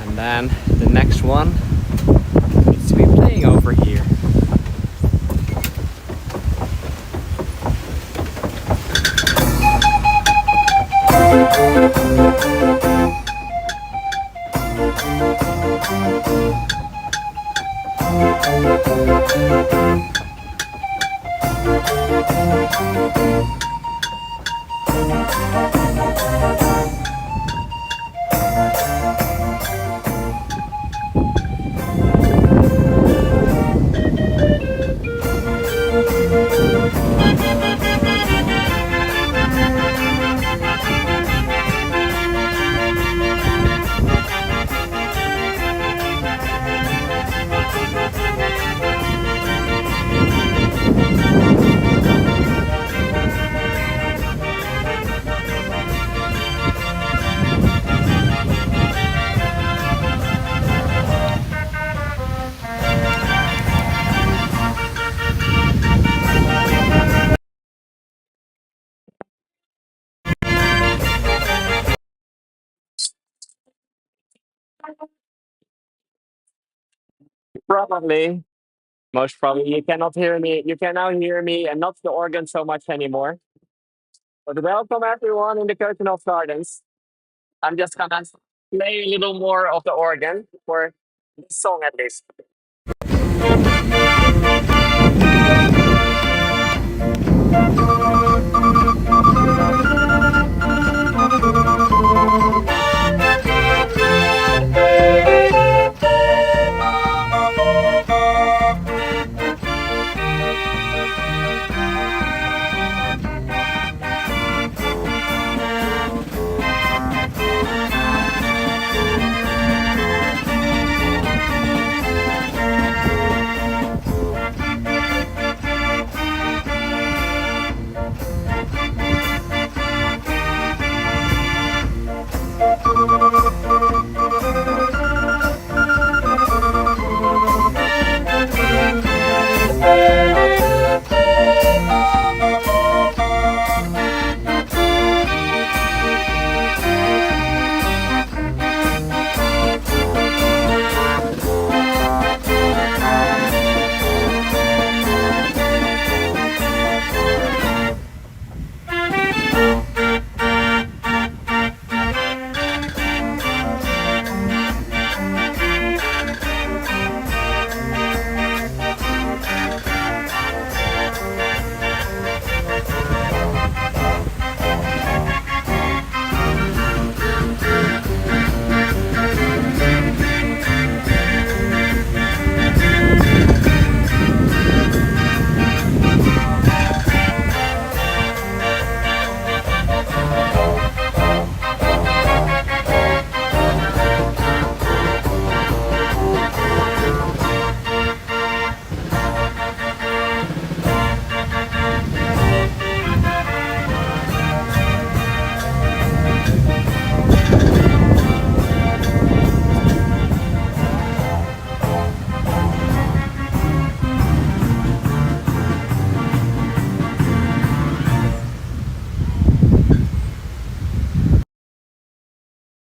And then the next one needs to be playing over here. Probably, most probably, you cannot hear me. You can now hear me and not the organ so much anymore. But welcome everyone in the Keukenhof Gardens. I'm just gonna play a little more of the organ for this song at least.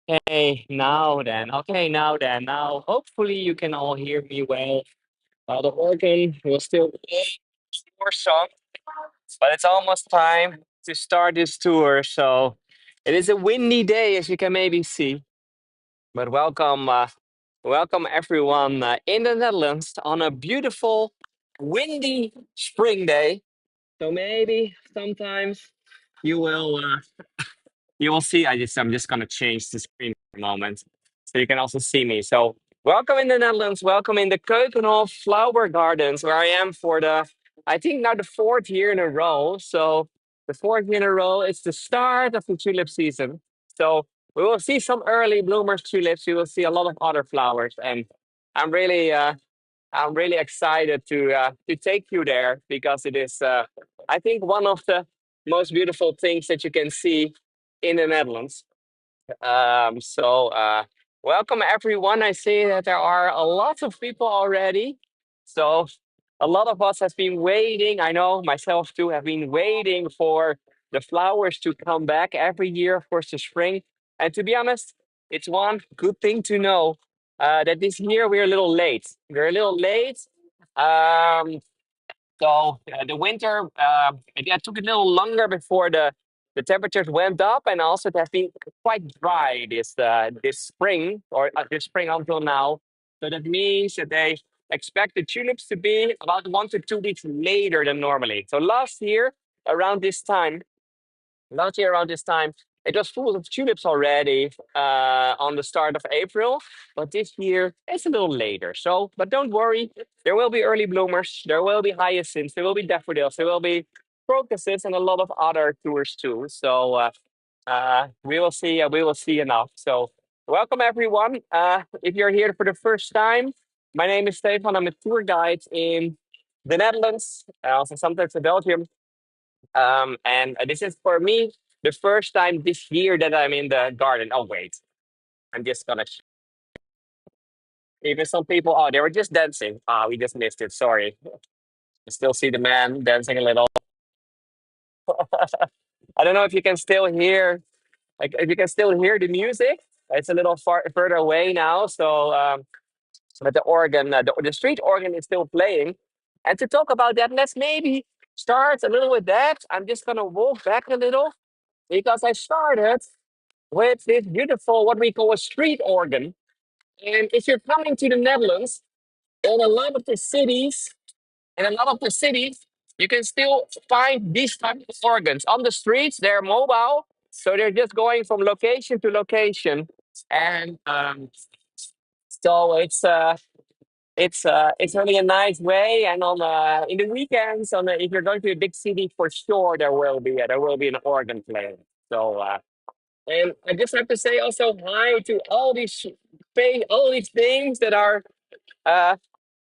Okay, now then. Okay, now then. Now, hopefully, you can all hear me well. The organ will still play more song, but it's almost time to start this tour. So it is a windy day, as you can maybe see. But welcome everyone in the Netherlands on a beautiful, windy spring day. So maybe sometimes you will you will see. I'm just gonna change the screen for a moment so you can also see me. So welcome in the Netherlands, welcome in the Keukenhof Flower Gardens, where I am for the I think now the fourth year in a row. So the fourth year in a row, it's the start of the tulip season. So we will see some early bloomers tulips. We will see a lot of other flowers, and I'm really I'm really excited to take you there because it is I think one of the most beautiful things that you can see in the Netherlands. So welcome everyone. I see that there are a lot of people already. So a lot of us have been waiting. I know myself too have been waiting for the flowers to come back every year, of course, the spring. And to be honest, it's one good thing to know that this year we're a little late. We're a little late. Um, so the winter, it took a little longer before the temperatures went up, and also it has been quite dry this spring or this spring until now. So that means that they expect the tulips to be about 1 to 2 weeks later than normally. So around this time, last year around this time, it was full of tulips already on the start of April, but this year it's a little later. So, but don't worry, there will be early bloomers, there will be hyacinths, there will be daffodils, there will be crocuses, and a lot of other tours too. So we will see enough. So, welcome everyone. If you're here for the first time, my name is Stefan. I'm a tour guide in the Netherlands, also sometimes in Belgium. And this is for me the first time this year that I'm in the garden. Oh wait, I'm just gonna even some people. Oh, they were just dancing. Ah, we just missed it. Sorry. I still see the man dancing a little. I don't know if you can still hear, like, if you can still hear the music. It's a little far further away now, but the organ, the street organ, is still playing. And to talk about that, let's maybe start a little with that. I'm just gonna walk back a little because I started with this beautiful, what we call a street organ. And if you're coming to the Netherlands, in a lot of the cities, in a lot of the cities, you can still find these types of organs on the streets. They're mobile, so they're just going from location to location, and so it's really a nice way. And on in the weekends, if you're going to a big city, for sure there will be an organ playing. So. And I just have to say also hi to all these things that are uh,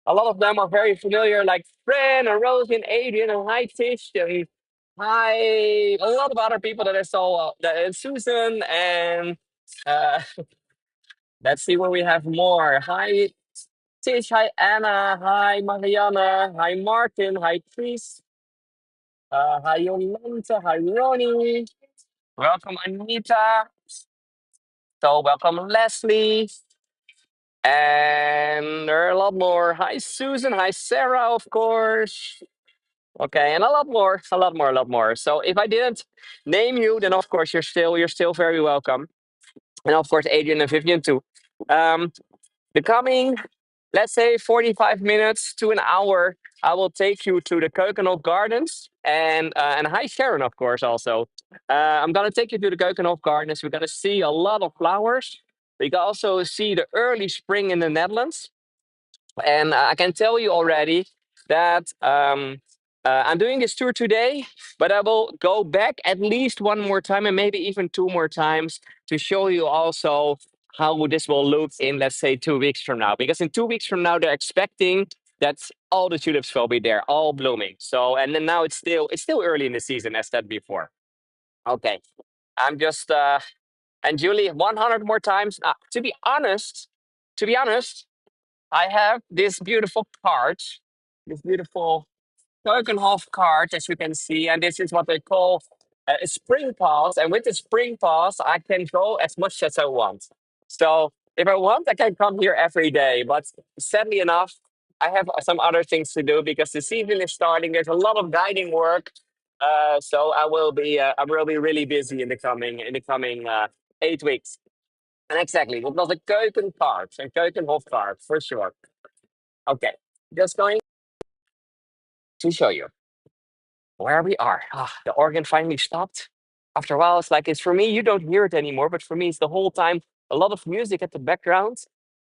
a lot of them are very familiar, like Fran and Rosie and Adrian and hi Tish and hi a lot of other people that I saw, and Susan and uh, let's see when we have more. Hi Tish, hi Anna, hi Mariana, hi Martin, hi Chris, hi Yolanta, hi Ronnie. Welcome Anita. So welcome Leslie. And there are a lot more. Hi, Susan. Hi, Sarah, of course. Okay, and a lot more, a lot more, a lot more. So if I didn't name you, then of course you're still very welcome. And of course, Adrian and Vivian too. Um, the coming, let's say 45 minutes to an hour, I will take you to the Keukenhof Gardens. And hi, Sharon, of course, also. I'm gonna take you to the Keukenhof Gardens. We're gonna see a lot of flowers. We can also see the early spring in the Netherlands. And I can tell you already that I'm doing this tour today, but I will go back at least one more time and maybe even two more times to show you also how this will look in, let's say, 2 weeks from now. Because in 2 weeks from now, they're expecting that all the tulips will be there, all blooming. So, and then now it's still early in the season, as said before. Okay, I'm just and Julie, 100 more times. To be honest, I have this beautiful card, this beautiful Keukenhof card, as you can see, and this is what they call a spring pass. And with the spring pass, I can go as much as I want. So if I want, I can come here every day. But sadly enough, I have some other things to do because the season is starting. There's a lot of guiding work. So I will be really busy in the coming 8 weeks. And exactly, what was a Keukenpark, a Keukenhofpark for sure. Okay, just going to show you where we are. Ah, the organ finally stopped. After a while, it's like it's for me. You don't hear it anymore, but for me, it's the whole time a lot of music at the background.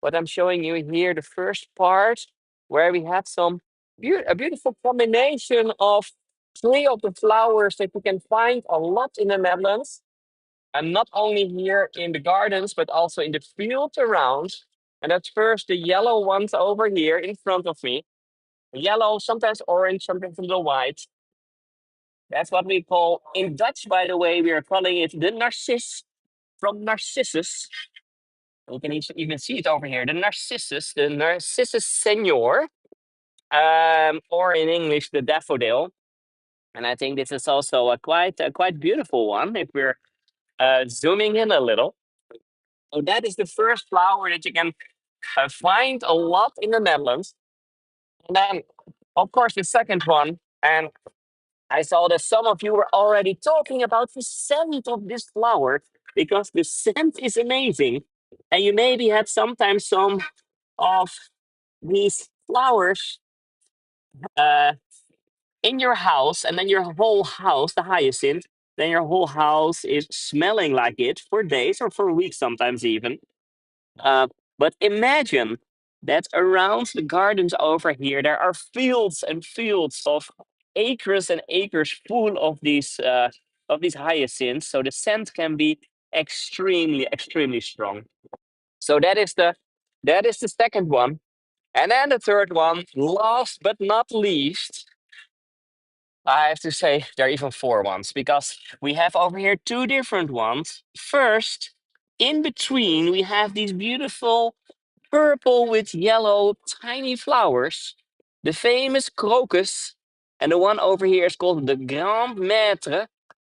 But I'm showing you here the first part where we have a beautiful combination of three of the flowers that you can find a lot in the Netherlands, and not only here in the gardens, but also in the fields around. And that's first the yellow ones over here in front of me. Yellow, sometimes orange, sometimes a little white. That's what we call, in Dutch, by the way, we are calling it the narcis from Narcissus. You can even see it over here, the Narcissus senior, or in English, the daffodil. And I think this is also a quite beautiful one if we're zooming in a little. So that is the first flower that you can find a lot in the Netherlands. And then, of course, the second one. And I saw that some of you were already talking about the scent of this flower because the scent is amazing. And you maybe had sometimes some of these flowers uh, in your house, and then your whole house, the hyacinth, then your whole house is smelling like it for days or for weeks, sometimes even. Uh, but imagine that around the gardens over here, there are fields and fields of acres and acres full of these hyacinths. So the scent can be extremely, extremely strong. So that is the second one. And then the third one, last but not least, I have to say there are even four ones because we have over here two different ones. First, in between, we have these beautiful purple with yellow tiny flowers, the famous crocus. And the one over here is called the Grand Maître,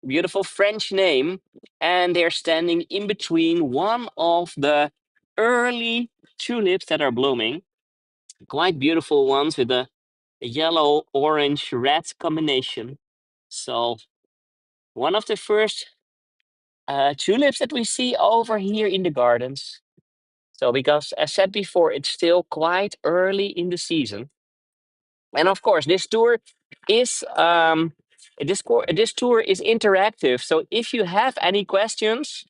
beautiful French name. And they're standing in between one of the early tulips that are blooming, quite beautiful ones with a yellow, orange, red combination. So, one of the first tulips that we see over here in the gardens. So, because as said before, it's still quite early in the season. And of course, this tour is interactive. So if you have any questions,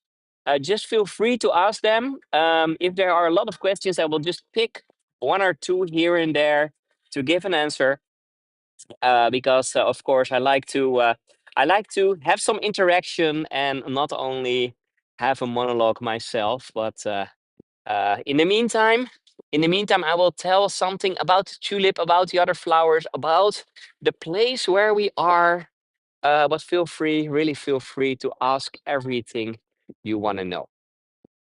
just feel free to ask them. If there are a lot of questions, I will just pick one or two here and there to give an answer. Because of course, I like to have some interaction and not only have a monologue myself, but in the meantime, I will tell something about the tulip, about the other flowers, about the place where we are. But feel free, really feel free to ask everything you want to know.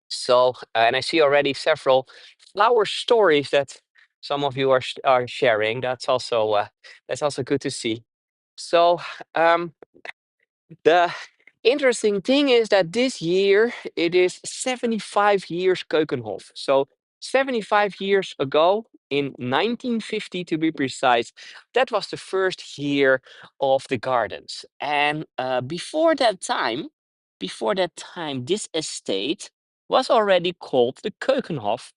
So, and I see already several flower stories that some of you are sharing. That's also good to see. So, um, the interesting thing is that this year it is 75 years Keukenhof. So 75 years ago, in 1950 to be precise, that was the first year of the gardens. And before that time, this estate was already called the Keukenhof.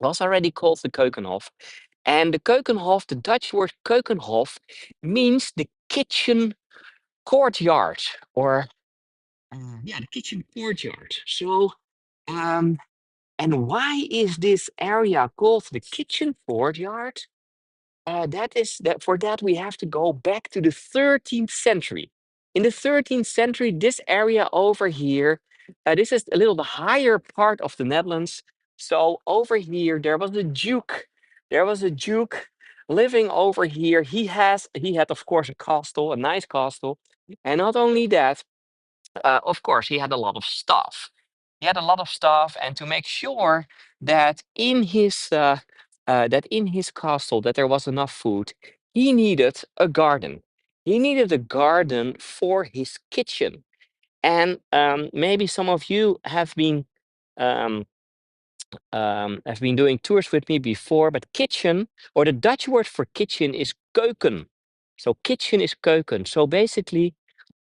Was already called the Keukenhof. And the Keukenhof, the Dutch word Keukenhof, means the kitchen courtyard, or yeah, the kitchen courtyard. So, um, and why is this area called the kitchen courtyard? For that we have to go back to the 13th century. In the 13th century, this area over here, this is a little the higher part of the Netherlands. So over here there was a duke. There was a duke living over here. He had of course a castle, a nice castle, and not only that, of course, he had a lot of stuff. He had a lot of stuff, and to make sure that in his castle that there was enough food, he needed a garden. He needed a garden for his kitchen. And maybe some of you um, have been doing tours with me before, but kitchen, or the Dutch word for kitchen, is keuken. So kitchen is keuken. So basically,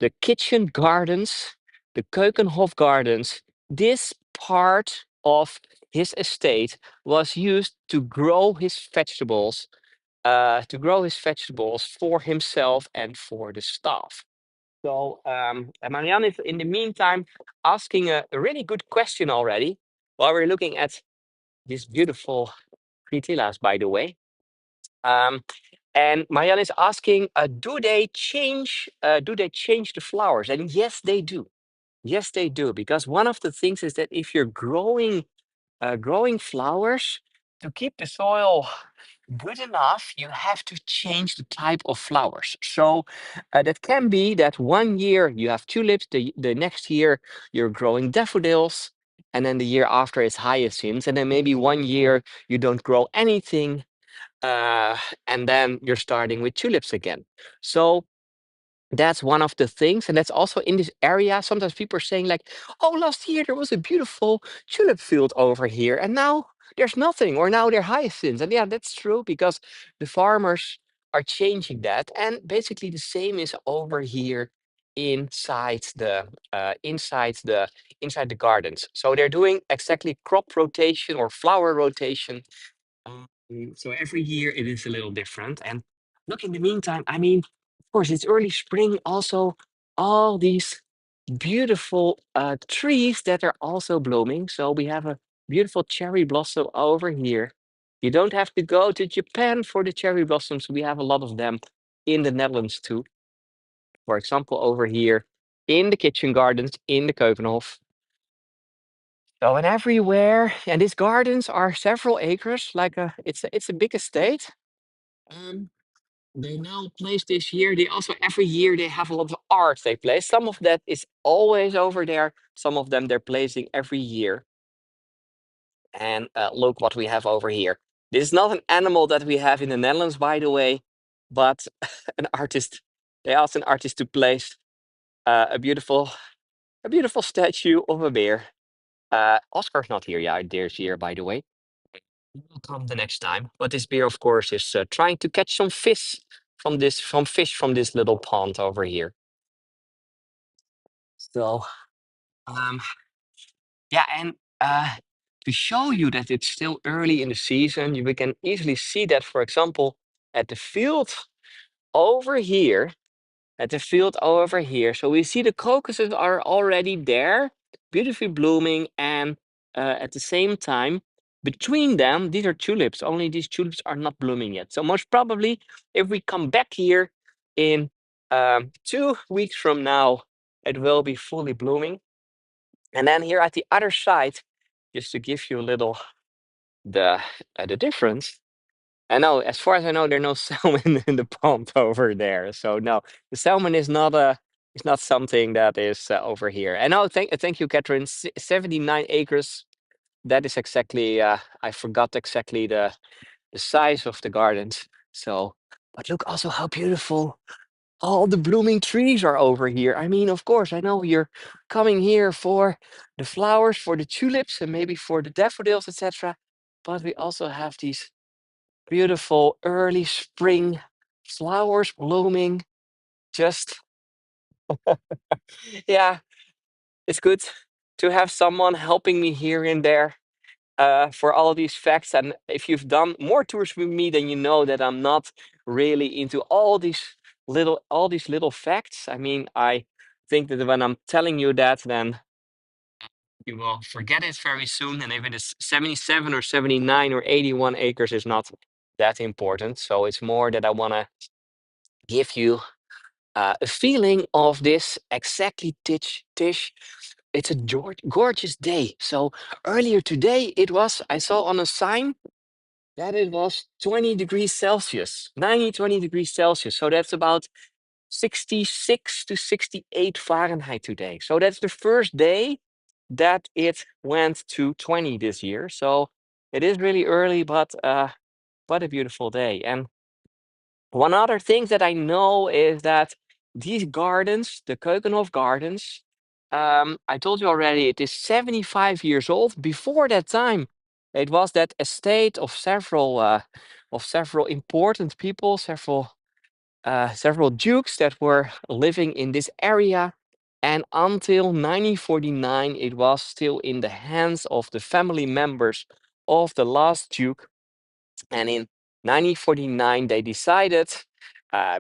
the kitchen gardens, the Keukenhof Gardens, this part of his estate was used to grow his vegetables for himself and for the staff. So and Marianne is in the meantime asking a really good question already while we're looking at these beautiful fritillas, by the way. Um, and Marianne is asking, do they change the flowers? And yes, they do. Yes, they do. Because one of the things is that if you're growing flowers, to keep the soil good enough, you have to change the type of flowers. So that can be that one year you have tulips, the next year you're growing daffodils, and then the year after it's hyacinths, and then maybe one year you don't grow anything, uh, and then you're starting with tulips again. So that's one of the things, and that's also in this area. Sometimes people are saying like, "Oh, last year there was a beautiful tulip field over here, and now there's nothing, or now they're hyacinths." And yeah, that's true because the farmers are changing that, and basically the same is over here inside the gardens. So they're doing exactly crop rotation or flower rotation, so every year it is a little different. And look, in the meantime, I mean, of course, it's early spring. Also, all these beautiful trees that are also blooming. So we have a beautiful cherry blossom over here. You don't have to go to Japan for the cherry blossoms. We have a lot of them in the Netherlands too. For example, over here in the kitchen gardens in the Keukenhof. So and everywhere, and these gardens are several acres. Like it's a big estate. Um, they now place this year. They also every year they have a lot of art they place. Some of that is always over there. Some of them they're placing every year. And look what we have over here. This is not an animal that we have in the Netherlands, by the way, but an artist. They asked an artist to place a beautiful statue of a bear. Oscar's not here, yeah, this year, by the way. He will come the next time. But this bear, of course, is trying to catch some fish from this little pond over here. So, um, yeah, and to show you that it's still early in the season, we can easily see that, for example, at the field over here, So we see the crocuses are already there, beautifully blooming, and at the same time, between them, these are tulips. Only these tulips are not blooming yet. So most probably, if we come back here in 2 weeks from now, it will be fully blooming. And then here at the other side, just to give you a little the difference. I know, as far as I know, there are no salmon in the pond over there. So no, the salmon is not something that is over here. And no, thank you, Catherine. 79 acres. That is exactly. I forgot exactly the size of the gardens. So, but look also how beautiful all the blooming trees are over here. I mean, of course, I know you're coming here for the flowers, for the tulips, and maybe for the daffodils, etc. But we also have these beautiful early spring flowers blooming. Just, yeah, it's good to have someone helping me here and there for all these facts. And if you've done more tours with me, then you know that I'm not really into all these little facts. I mean, I think that when I'm telling you that, then you will forget it very soon. And if it is 77 or 79 or 81 acres, is not that important. So it's more that I want to give you a feeling of this exactly dish. It's a gorgeous day. So earlier today, I saw on a sign that it was 20 degrees Celsius, 20 degrees Celsius. So that's about 66 to 68 Fahrenheit today. So that's the first day that it went to 20 this year. So it is really early, but what a beautiful day. And one other thing that I know is that these gardens, the Keukenhof Gardens, I told you already, it is 75 years old. Before that time, it was that estate of several important people, several several dukes that were living in this area. And until 1949, it was still in the hands of the family members of the last duke. And in 1949, they decided,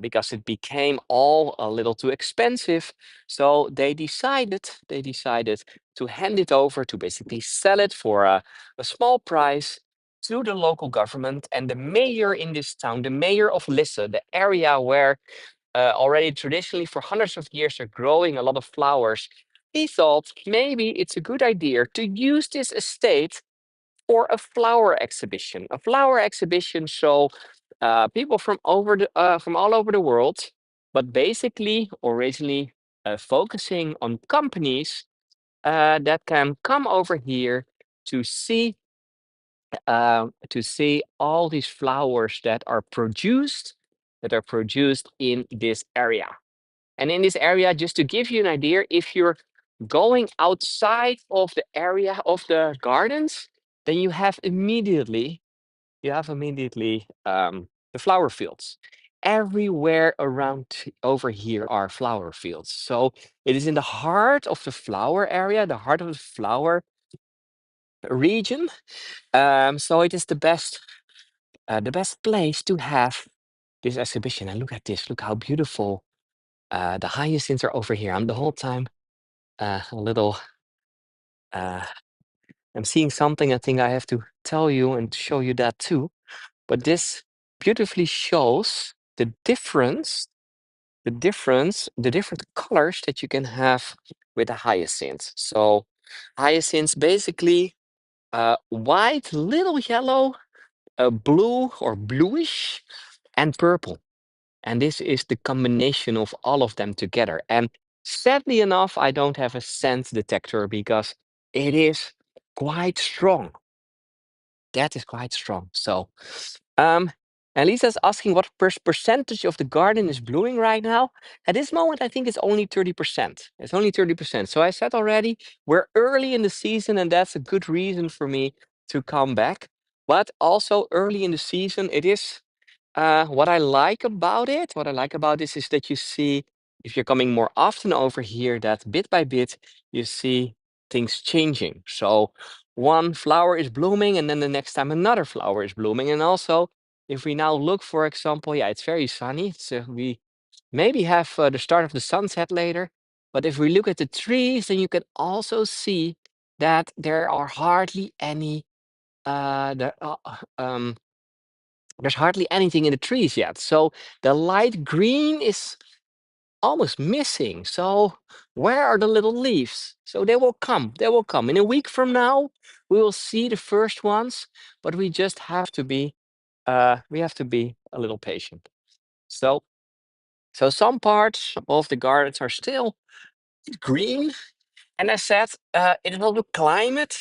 because it became all a little too expensive, so they decided to hand it over, to basically sell it for a small price to the local government. And the mayor in this town, the mayor of Lisse, the area where already traditionally for hundreds of years are growing a lot of flowers, he thought maybe it's a good idea to use this estate for a flower exhibition. A flower exhibition, so people from all over the world, but basically originally focusing on companies that can come over here to see all these flowers that are produced in this area. And in this area, just to give you an idea, if you're going outside of the area of the gardens, then you have immediately the flower fields. Everywhere around over here are flower fields. So it is in the heart of the flower area, the heart of the flower region. So it is the best place to have this exhibition. And look at this! Look how beautiful the hyacinths are over here. I'm the whole time a little. Uh, I'm seeing something. I think I have to tell you and show you that too. But this beautifully shows the different colors that you can have with the hyacinths. So hyacinths basically white, little yellow, blue or bluish, and purple. And this is the combination of all of them together. And sadly enough, I don't have a scent detector because it is quite strong. That is quite strong. So, um, and Lisa's asking what percentage of the garden is blooming right now. At this moment, I think it's only 30%. It's only 30%. So I said already, we're early in the season, and that's a good reason for me to come back. But also early in the season, it is what I like about this is that you see, if you're coming more often over here, that bit by bit you see things changing. So one flower is blooming, and then the next time another flower is blooming. And also, if we now look, for example, yeah, it's very sunny. So we maybe have the start of the sunset later. But if we look at the trees, then you can also see that there are hardly any there's hardly anything in the trees yet. So the light green is almost missing. So where are the little leaves? So they will come. They will come. In a week from now, we will see the first ones, but we just have to be a little patient. So some parts of the gardens are still green. And I said, it is also climate.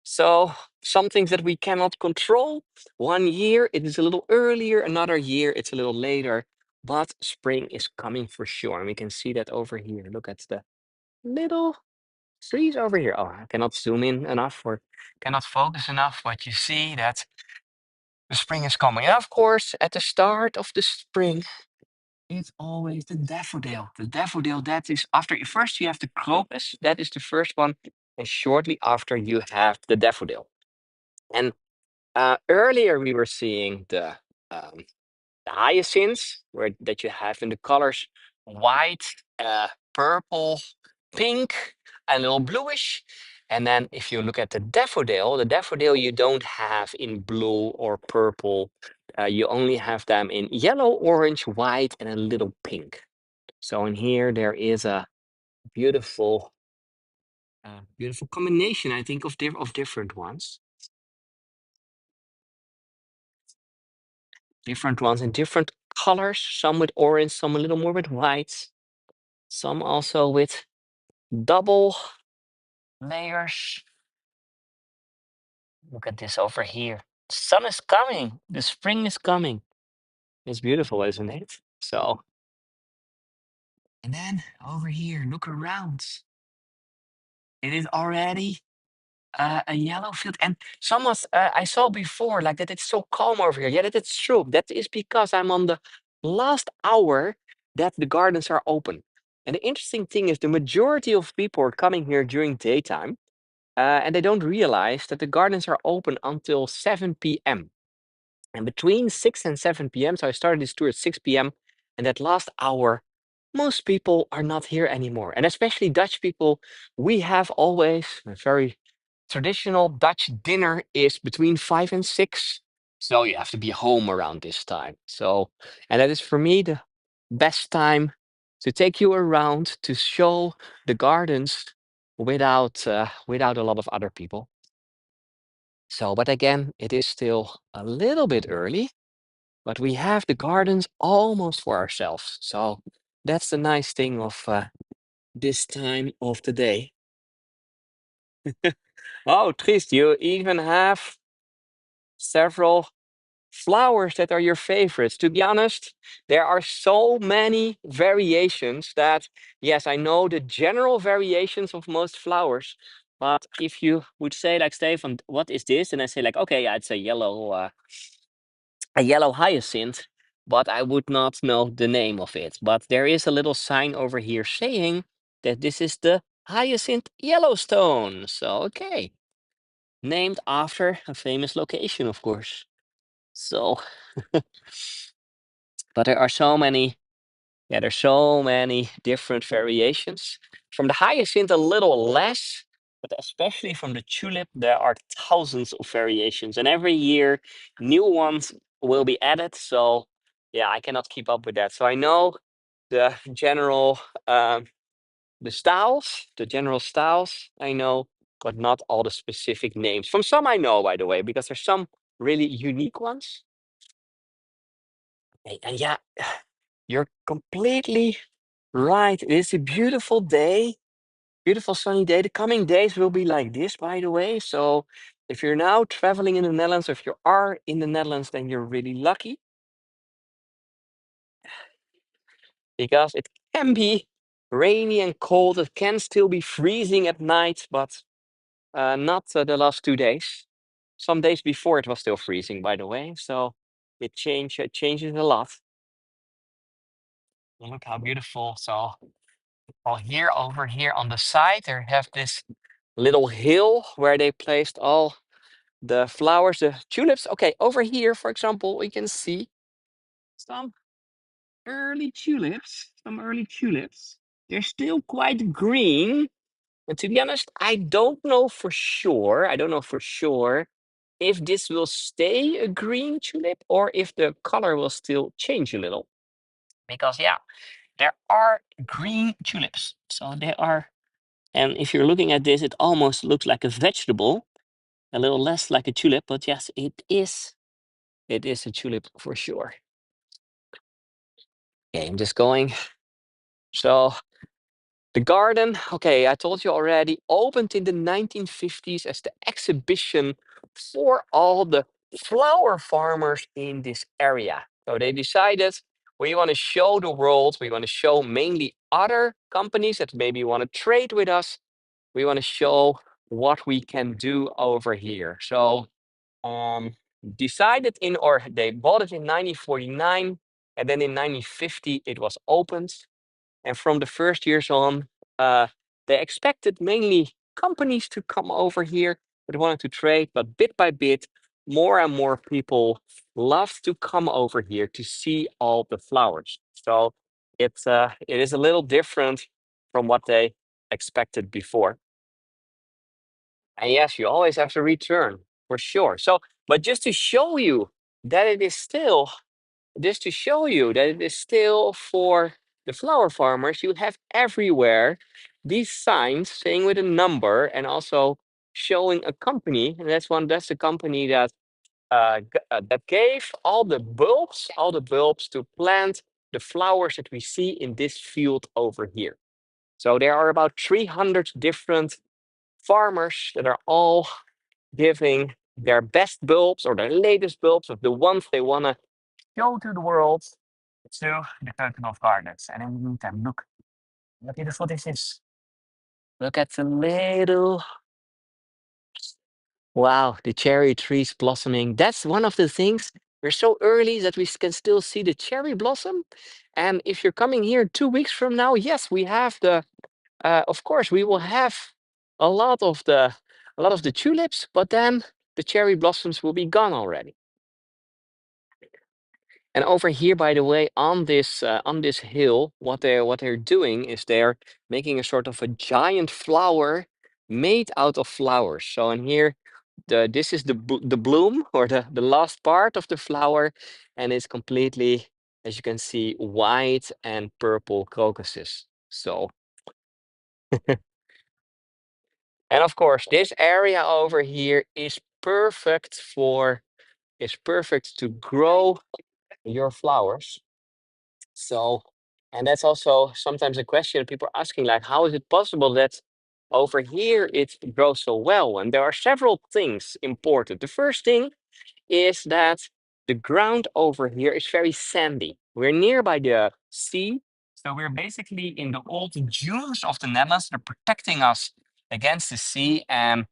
So some things that we cannot control. One year it is a little earlier, another year it's a little later, but spring is coming for sure. And we can see that over here. Look at the little trees over here. Oh, I cannot zoom in enough or cannot focus enough, but you see that the spring is coming. And of course, at the start of the spring, it's always the daffodil. The daffodil, that is after first you have the crocus, that is the first one, and shortly after you have the daffodil. And earlier, we were seeing the hyacinths, that you have in the colors white, purple, pink, and a little bluish. And then, if you look at the daffodil you don't have in blue or purple. You only have them in yellow, orange, white, and a little pink. So in here, there is a beautiful, beautiful combination, I think, of different ones. Different ones in different colors, some with orange, some a little more with white, some also with double layers. Look at this over here. Sun is coming. The spring is coming. It's beautiful, isn't it? So, and then over here, look around. It is already a yellow field. And I saw before, like that it's so calm over here. Yeah, that it's true. That is because I'm on the last hour that the gardens are open. And the interesting thing is the majority of people are coming here during daytime, and they don't realize that the gardens are open until 7 p.m. And between 6 and 7 p.m., so I started this tour at 6 p.m., and that last hour, most people are not here anymore. And especially Dutch people, we have always a very traditional Dutch dinner is between 5 and 6. So you have to be home around this time. So, and that is for me the best time to take you around to show the gardens without a lot of other people. So, but again, it is still a little bit early, but we have the gardens almost for ourselves. So that's the nice thing of this time of the day. Oh, Trist, you even have several flowers that are your favorites. To be honest, there are so many variations that, yes, I know the general variations of most flowers. But if you would say, like, Stefan, what is this? And I say, like, okay, yeah, it's a yellow hyacinth, but I would not know the name of it. But there is a little sign over here saying that this is the hyacinth Yellowstone. So, okay, named after a famous location, of course. So, but there are so many, yeah, there's so many different variations. From the hyacinth, a little less, but especially from the tulip, there are thousands of variations, and every year new ones will be added. So, yeah, I cannot keep up with that. So I know the general, the general styles I know, but not all the specific names. From some I know, by the way, because there's some really unique ones. And yeah, you're completely right. It is a beautiful day, beautiful sunny day. The coming days will be like this, by the way. So if you're now traveling in the Netherlands, or if you are in the Netherlands, then you're really lucky because it can be rainy and cold. It can still be freezing at night, but not the last 2 days. Some days before it was still freezing, by the way. So it changes a lot. Look how beautiful. So, well, here over here on the side, they have this little hill where they placed all the flowers, the tulips. Okay, over here, for example, we can see some early tulips. Some early tulips. They're still quite green. And to be honest, I don't know for sure. I don't know for sure if this will stay a green tulip or if the color will still change a little. Because, yeah, there are green tulips. So they are, and if you're looking at this, it almost looks like a vegetable, a little less like a tulip, but yes, it is. It is a tulip for sure. Okay, I'm just going. So the garden, okay, I told you already, opened in the 1950s as the exhibition for all the flower farmers in this area. So they decided we want to show the world, we want to show mainly other companies that maybe want to trade with us. We want to show what we can do over here. So um, decided in, or they bought it in 1949, and then in 1950 it was opened. And from the first years on, they expected mainly companies to come over here that wanted to trade, but bit by bit, more and more people loved to come over here to see all the flowers. So it is a little different from what they expected before. And yes, you always have to return for sure. So, but just to show you that it is still, just to show you that it is still for the flower farmers, you have everywhere these signs saying with a number and also showing a company. And that's the company that that gave all the bulbs to plant the flowers that we see in this field over here. So there are about 300 different farmers that are all giving their best bulbs or their latest bulbs of the ones they want to show to the world to the Keukenhof Gardens. And in the meantime, look how beautiful this is. Look at the little, wow, the cherry trees blossoming. That's one of the things. We're so early that we can still see the cherry blossom. And if you're coming here 2 weeks from now, yes, we have the. Of course, we will have a lot of the tulips, but then the cherry blossoms will be gone already. And over here, by the way, on this hill, what they're doing is they're making a sort of a giant flower made out of flowers. So in here, this is the bloom or the last part of the flower, and it's completely, as you can see, white and purple crocuses. So, and of course, this area over here is perfect to grow your flowers. So, and that's also sometimes a question people are asking, like, how is it possible that over here it grows so well? And there are several things important. The first thing is that the ground over here is very sandy. We're nearby the sea, so we're basically in the old dunes of the Netherlands. They're protecting us against the sea. And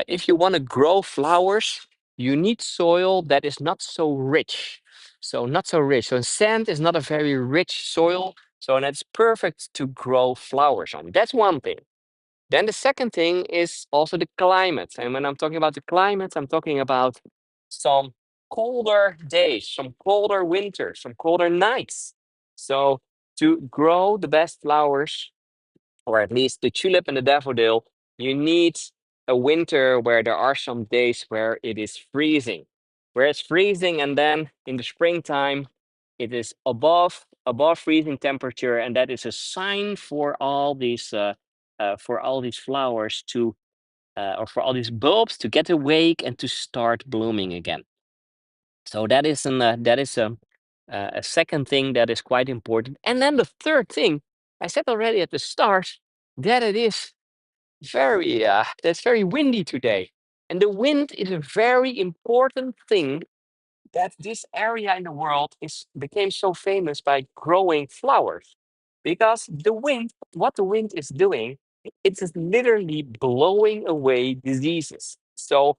if you want to grow flowers, you need soil that is not so rich. So not so rich. So sand is not a very rich soil. So that's perfect to grow flowers on. That's one thing. Then the second thing is also the climate. And when I'm talking about the climate, I'm talking about some colder days, some colder winters, some colder nights. So to grow the best flowers, or at least the tulip and the daffodil, you need a winter where there are some days where it is freezing. Where it's freezing, and then in the springtime, it is above freezing temperature, and that is a sign for all these flowers to or for all these bulbs to get awake and to start blooming again. So that is a second thing that is quite important. And then the third thing, I said already at the start that it is that's very windy today, and the wind is a very important thing that this area in the world is became so famous by growing flowers, because what the wind is doing, it is literally blowing away diseases. So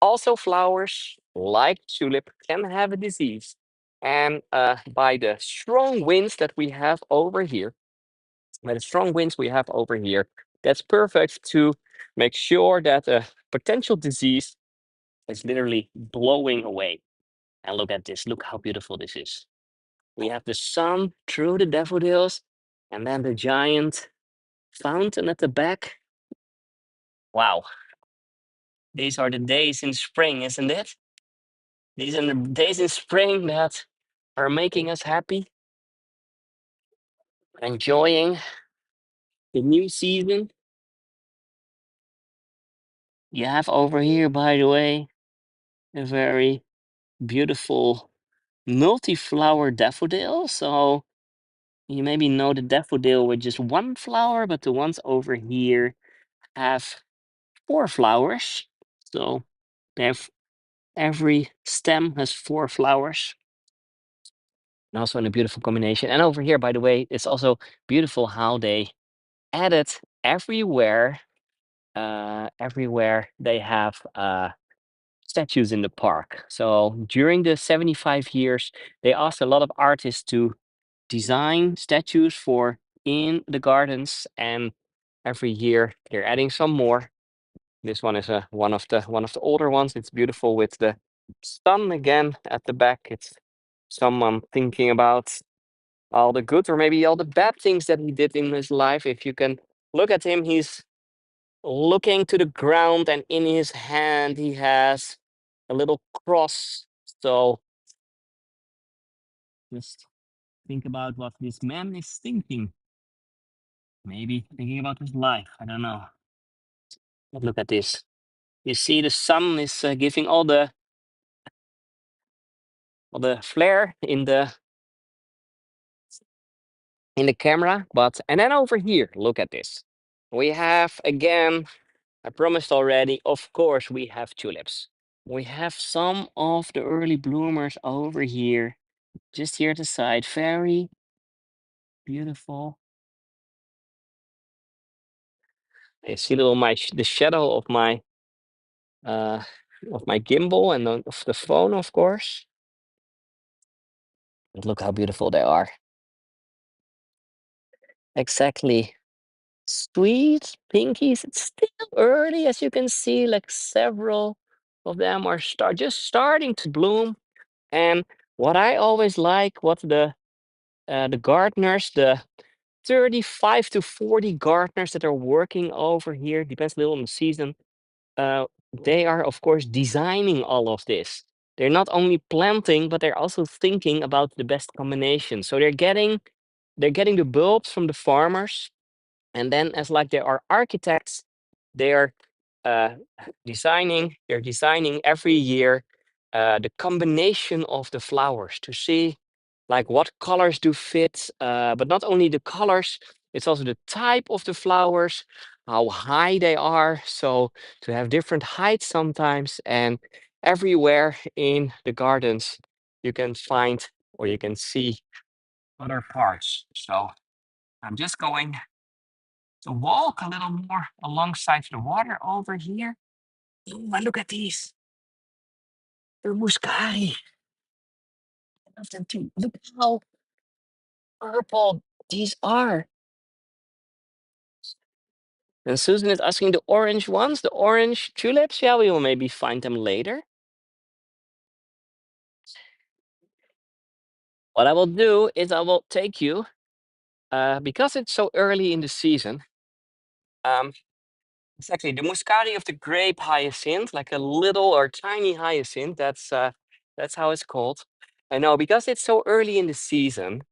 also flowers like tulip can have a disease, and by the strong winds that we have over here, that's perfect to make sure that a potential disease is literally blowing away. And look at this. Look how beautiful this is. We have the sun through the daffodils, and then the giant fountain at the back. Wow. These are the days in spring, isn't it? These are the days in spring that are making us happy, enjoying the new season. You have over here, by the way, a very beautiful multi-flower daffodil. So you maybe know the daffodil with just one flower, but the ones over here have four flowers. So they have every stem has four flowers. And also in a beautiful combination. And over here, by the way, it's also beautiful how they added everywhere they have statues in the park. So during the 75 years, they asked a lot of artists to design statues for in the gardens, and every year they're adding some more. This one is one of the older ones. It's beautiful with the sun again at the back. It's someone thinking about all the good or maybe all the bad things that he did in his life. If you can look at him, he's looking to the ground, and in his hand he has a little cross. So just think about what this man is thinking. Maybe thinking about his life. I don't know. But look at this. You see, the sun is giving all the flare in the camera. But and then over here, look at this. We have again. I promised already. Of course, we have tulips. We have some of the early bloomers over here, just here at the side. Very beautiful. I see little the shadow uh of my gimbal and of the phone, of course. And look how beautiful they are. Exactly. Sweet pinkies. It's still early, as you can see, like several of them are just starting to bloom. And what I always like, what the gardeners, the 35 to 40 gardeners that are working over here, depends a little on the season. Uh, they are, of course, designing all of this. They're not only planting, but they're also thinking about the best combination. So they're getting the bulbs from the farmers, and then as like they are architects, they are uh, they're designing every year the combination of the flowers to see like what colors do fit, but not only the colors, it's also the type of the flowers, how high they are, so to have different heights sometimes. And everywhere in the gardens you can find or you can see other parts. So I'm just going to walk a little more alongside the water over here. Oh, and look at these. The muscari. I love them too. Look how purple these are. And Susan is asking the orange ones, the orange tulips. Yeah, we will maybe find them later. What I will do is I will take you, because it's so early in the season. Um, exactly, the muscari of the grape hyacinth, like a little or tiny hyacinth. That's how it's called. I know because it's so early in the season.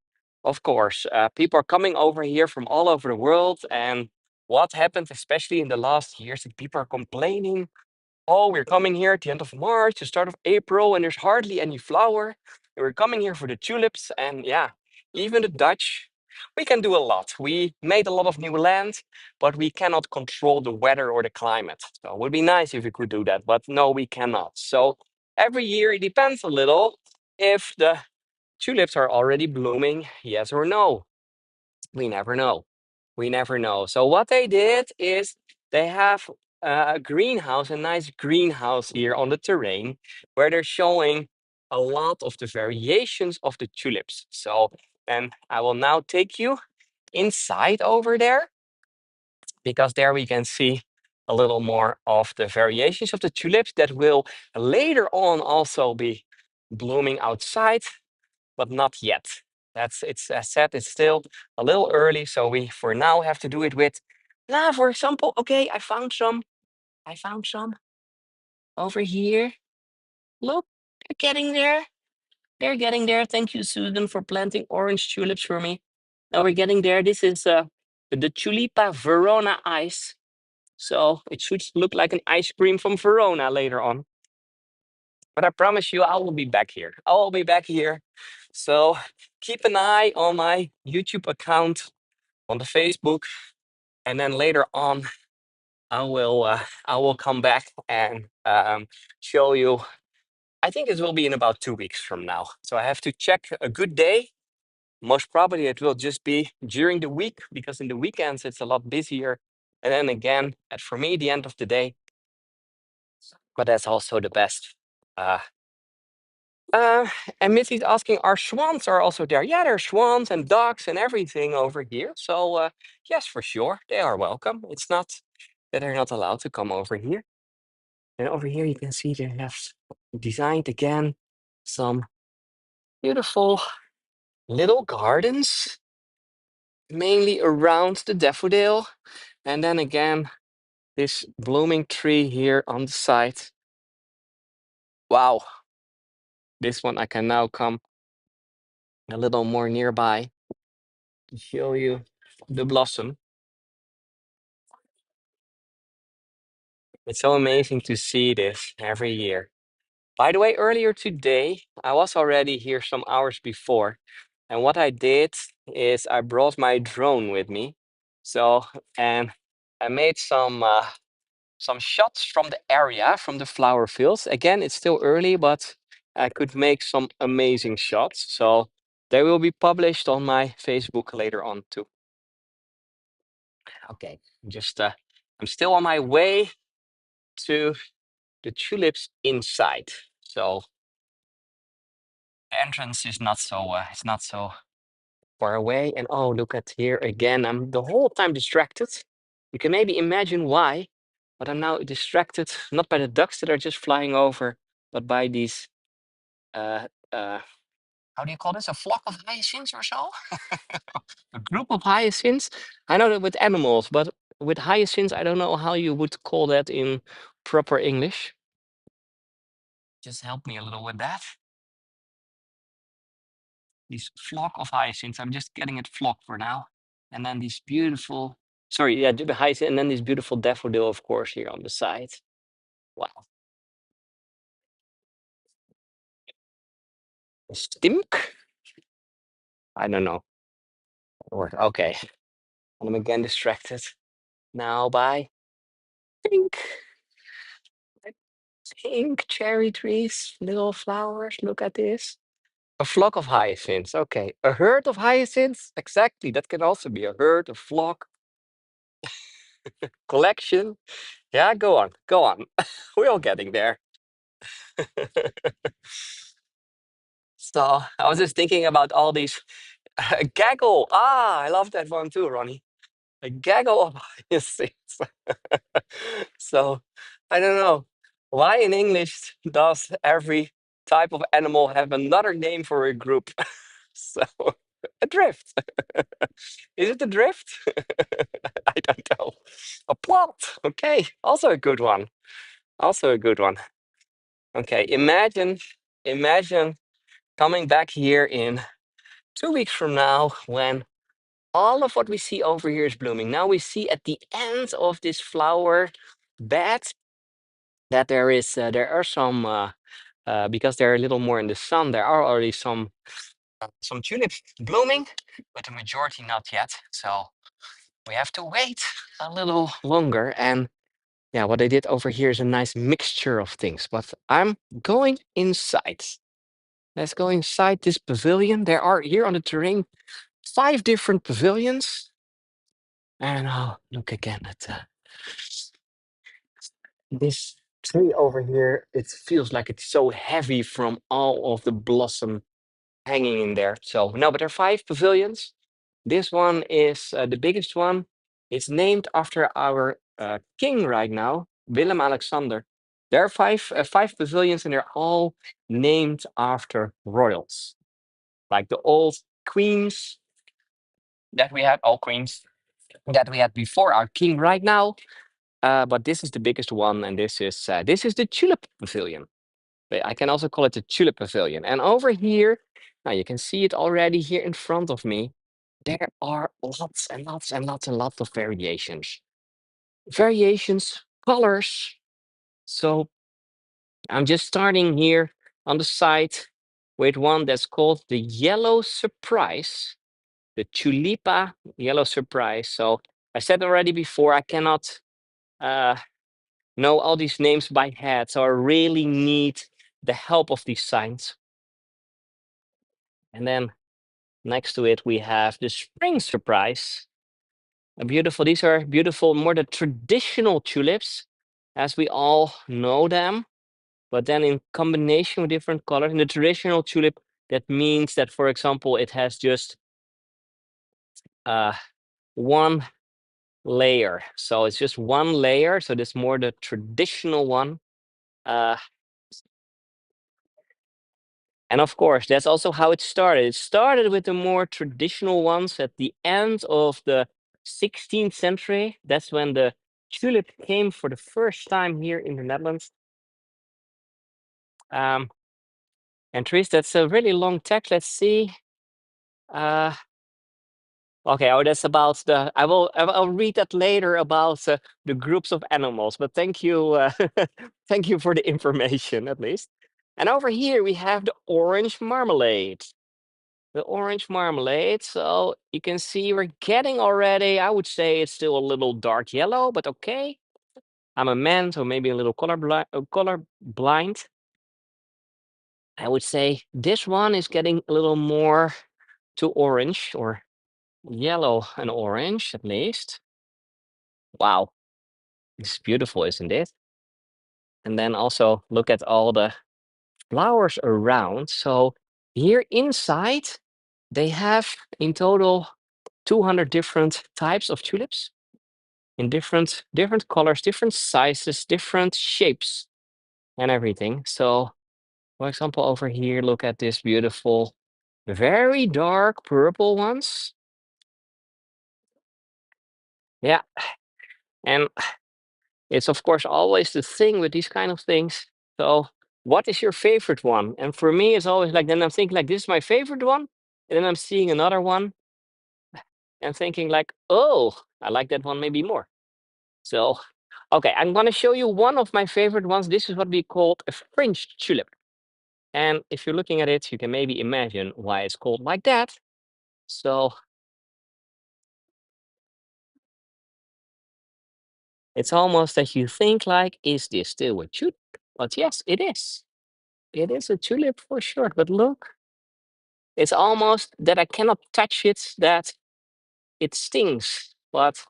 Of course, people are coming over here from all over the world, and what happened, especially in the last years, that people are complaining. Oh, we're coming here at the end of March, the start of April, and there's hardly any flower. And we're coming here for the tulips, and yeah, even the Dutch, we can do a lot. We made a lot of new land, but we cannot control the weather or the climate. So it would be nice if we could do that, but no, we cannot. So every year it depends a little if the tulips are already blooming, yes or no. We never know. We never know. So what they did is they have a greenhouse, a nice greenhouse here on the terrain where they're showing a lot of the variations of the tulips. So, and I will now take you inside over there because there we can see a little more of the variations of the tulips that will later on also be blooming outside, but not yet. That's it's as said, it's still a little early, so we for now have to do it with for example. Okay, I found some. I found some over here. Look, they're getting there. They're getting there. Thank you, Susan, for planting orange tulips for me. Now we're getting there. This is the Tulipa Verona ice. So it should look like an ice cream from Verona later on. But I promise you, I will be back here. I will be back here. So keep an eye on my YouTube account, on the Facebook, and then later on, I will come back and show you. I think it will be in about 2 weeks from now. So I have to check a good day. Most probably it will just be during the week because in the weekends it's a lot busier. And then again, for me, the end of the day. But that's also the best. Uh, Uh, and Missy's asking, are swans are also there? Yeah, there are swans and ducks and everything over here. So yes, for sure, they are welcome. It's not that they're not allowed to come over here. And over here you can see they have designed again some beautiful little gardens, mainly around the daffodil. And then again, this blooming tree here on the side. Wow, this one I can now come a little more nearby to show you the blossom. It's so amazing to see this every year. By the way, earlier today, I was already here some hours before. And what I did is I brought my drone with me. So, and I made some shots from the area, from the flower fields. Again, it's still early, but I could make some amazing shots. So they will be published on my Facebook later on too. Okay, just I'm still on my way to the tulips inside. So The entrance is not so it's not so far away. And oh, look at here again. I'm the whole time distracted. You can maybe imagine why, but I'm now distracted not by the ducks that are just flying over, but by these uh how do you call this? A flock of hyacinths or so? A group of hyacinths? I know that with animals, but with hyacinths, I don't know how you would call that in proper English. Just help me a little with that. These flock of hyacinths. I'm just getting it flock for now. And then these beautiful, sorry, yeah, the hyacinth, and then this beautiful daffodil, of course, here on the side. Wow. Stimk? I don't know. Or okay. And I'm again distracted now by pink, pink cherry trees, little flowers. Look at this. A flock of hyacinths. Okay. A herd of hyacinths? Exactly. That can also be a herd, a flock, collection. Yeah, go on. Go on. We're all getting there. So I was just thinking about all these gaggle. Ah, I love that one too, Ronnie. A gaggle of hyacinths. So I don't know why in English does every type of animal have another name for a group? So a drift. Is it a drift? I don't know. A plot. Okay, also a good one. Also a good one. Okay, imagine coming back here in 2 weeks from now when all of what we see over here is blooming. Now we see at the end of this flower bed that there are some because they're a little more in the sun. There are already some tulips blooming, but the majority not yet. So we have to wait a little longer. And yeah, what I did over here is a nice mixture of things. But I'm going inside. Let's go inside this pavilion. There are here on the terrain 5 different pavilions. And I'll look again at this tree over here. It feels like it's so heavy from all of the blossom hanging in there. So no, but there are 5 pavilions. This one is the biggest one. It's named after our king right now, Willem Alexander. There are 5 pavilions, and they're all named after royals, like the old queens that we had, all queens that we had before our king right now. But this is the biggest one, and this is the tulip pavilion. But I can also call it the tulip pavilion. And over here, now you can see it already here in front of me. There are lots and lots and lots and lots of variations. Variations, colors. So I'm just starting here on the side with one that's called the yellow surprise, the tulipa yellow surprise. So I said already before, I cannot uh, know all these names by head. So I really need the help of these signs. And then next to it, we have the spring surprise. These are beautiful, more the traditional tulips, as we all know them, but then in combination with different colors. In the traditional tulip, that means that, for example, it has just uh, one layer. So it's just one layer. So this more the traditional one. Uh, and of course, that's also how it started. It started with the more traditional ones at the end of the 16th century. That's when the tulip came for the first time here in the Netherlands. Um, and Tris, that's a really long text. Let's see. Uh, okay, oh, that's about the. I'll read that later about the groups of animals. But thank you, thank you for the information at least. And over here we have the orange marmalade. The orange marmalade. So you can see we're getting already. I would say it's still a little dark yellow, but okay. I'm a man, so maybe a little color blind. I would say this one is getting a little more to orange or yellow and orange at least. Wow, it's beautiful, isn't it? And then also look at all the flowers around. So Here inside, they have in total 200 different types of tulips in different colors, different sizes, different shapes, and everything. So, for example, over here, look at this beautiful, very dark purple ones. Yeah, and it's of course always the thing with these kind of things. So, what is your favorite one? And for me, it's always like then I'm thinking like this is my favorite one, and then I'm seeing another one and thinking like, oh, I like that one maybe more. So, okay, I'm gonna show you one of my favorite ones. This is what we call a fringed tulip. And if you're looking at it, you can maybe imagine why it's called like that. So it's almost that you think like, is this still a tulip? But yes, it is. It is a tulip for sure. But look, it's almost that I cannot touch it, that it stings. But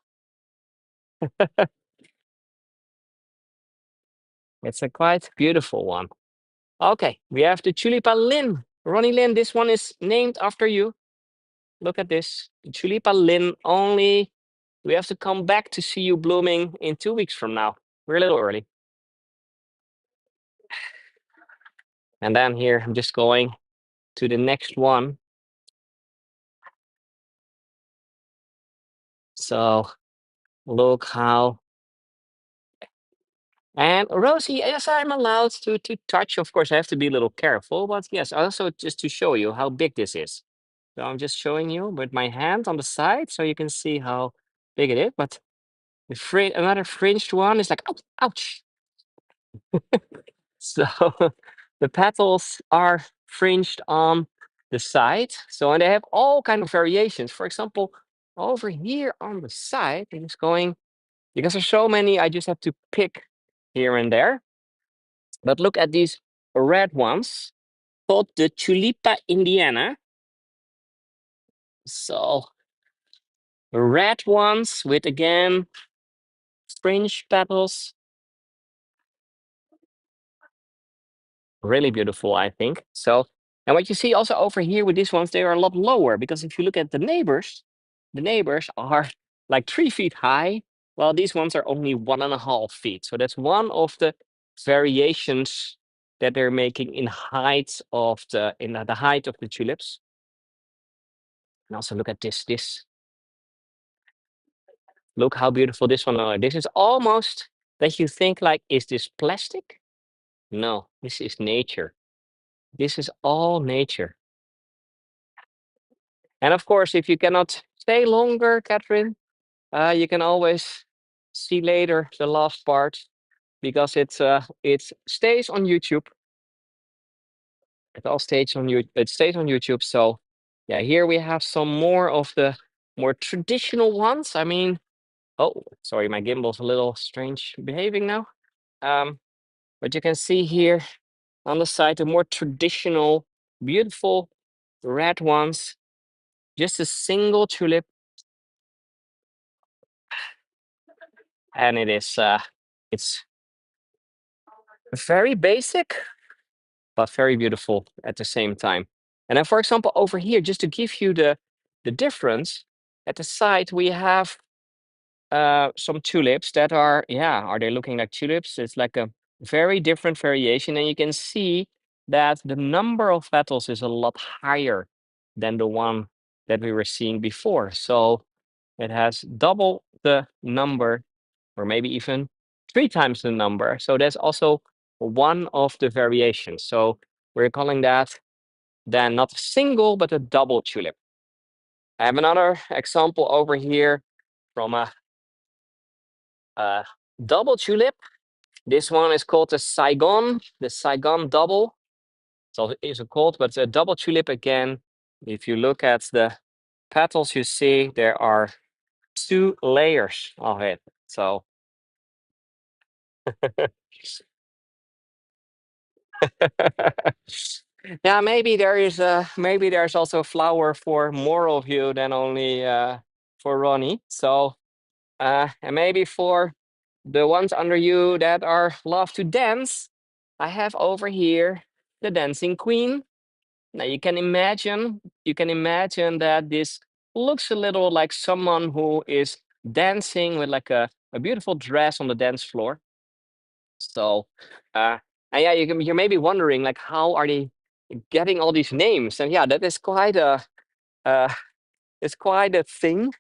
it's a quite beautiful one. Okay, we have the Tulipa Lin. Ronnie Lin, this one is named after you. Look at this. Tulipa Lin only. We have to come back to see you blooming in 2 weeks from now. We're a little early. And then here, I'm just going to the next one. So look how. And Rosie, yes, I'm allowed to touch. Of course, I have to be a little careful, but yes, also just to show you how big this is. So I'm just showing you with my hand on the side so you can see how big it is. But another fringed one is like, ouch, ouch. So the petals are fringed on the side. So and they have all kind of variations. For example, over here on the side, it is going because there's so many, I just have to pick here and there. But look at these red ones called the Tulipa Indiana. So red ones with again fringe petals. Really beautiful, I think. So, and what you see also over here with these ones, they are a lot lower because if you look at the neighbors are like 3 feet high, while these ones are only 1.5 feet. So that's one of the variations that they're making in height of the height of the tulips. And also look at this. Look how beautiful this one is. This is almost that you think like, is this plastic? No, this is nature. This is all nature. And of course, if you cannot stay longer, Catherine, you can always see later the last part because it stays on YouTube. It all stays on you. It stays on YouTube. So yeah, here we have some more of the more traditional ones. I mean, oh, sorry, my gimbal's a little strange behaving now. But you can see here on the side the more traditional, beautiful red ones. Just a single tulip, and it's very basic, but very beautiful at the same time. And then, for example, over here, just to give you the difference, at the side we have some tulips that are they looking like tulips? It's like a very different variation, and you can see that the number of petals is a lot higher than the one that we were seeing before. So it has double the number, or maybe even 3 times the number. So that's also one of the variations. So we're calling that then not a single, but a double tulip. I have another example over here from a double tulip. This one is called the Saigon double. So it's called, but it's a double tulip again. If you look at the petals, you see there are 2 layers of it. So yeah, maybe there's also a flower for more of you than only for Ronnie. So and maybe for the ones under you that are love to dance, I have over here the dancing queen. Now you can imagine that this looks a little like someone who is dancing with like a beautiful dress on the dance floor. So, uh, and yeah, you're maybe wondering like how are they getting all these names? And yeah, that is quite a uh, it's quite a thing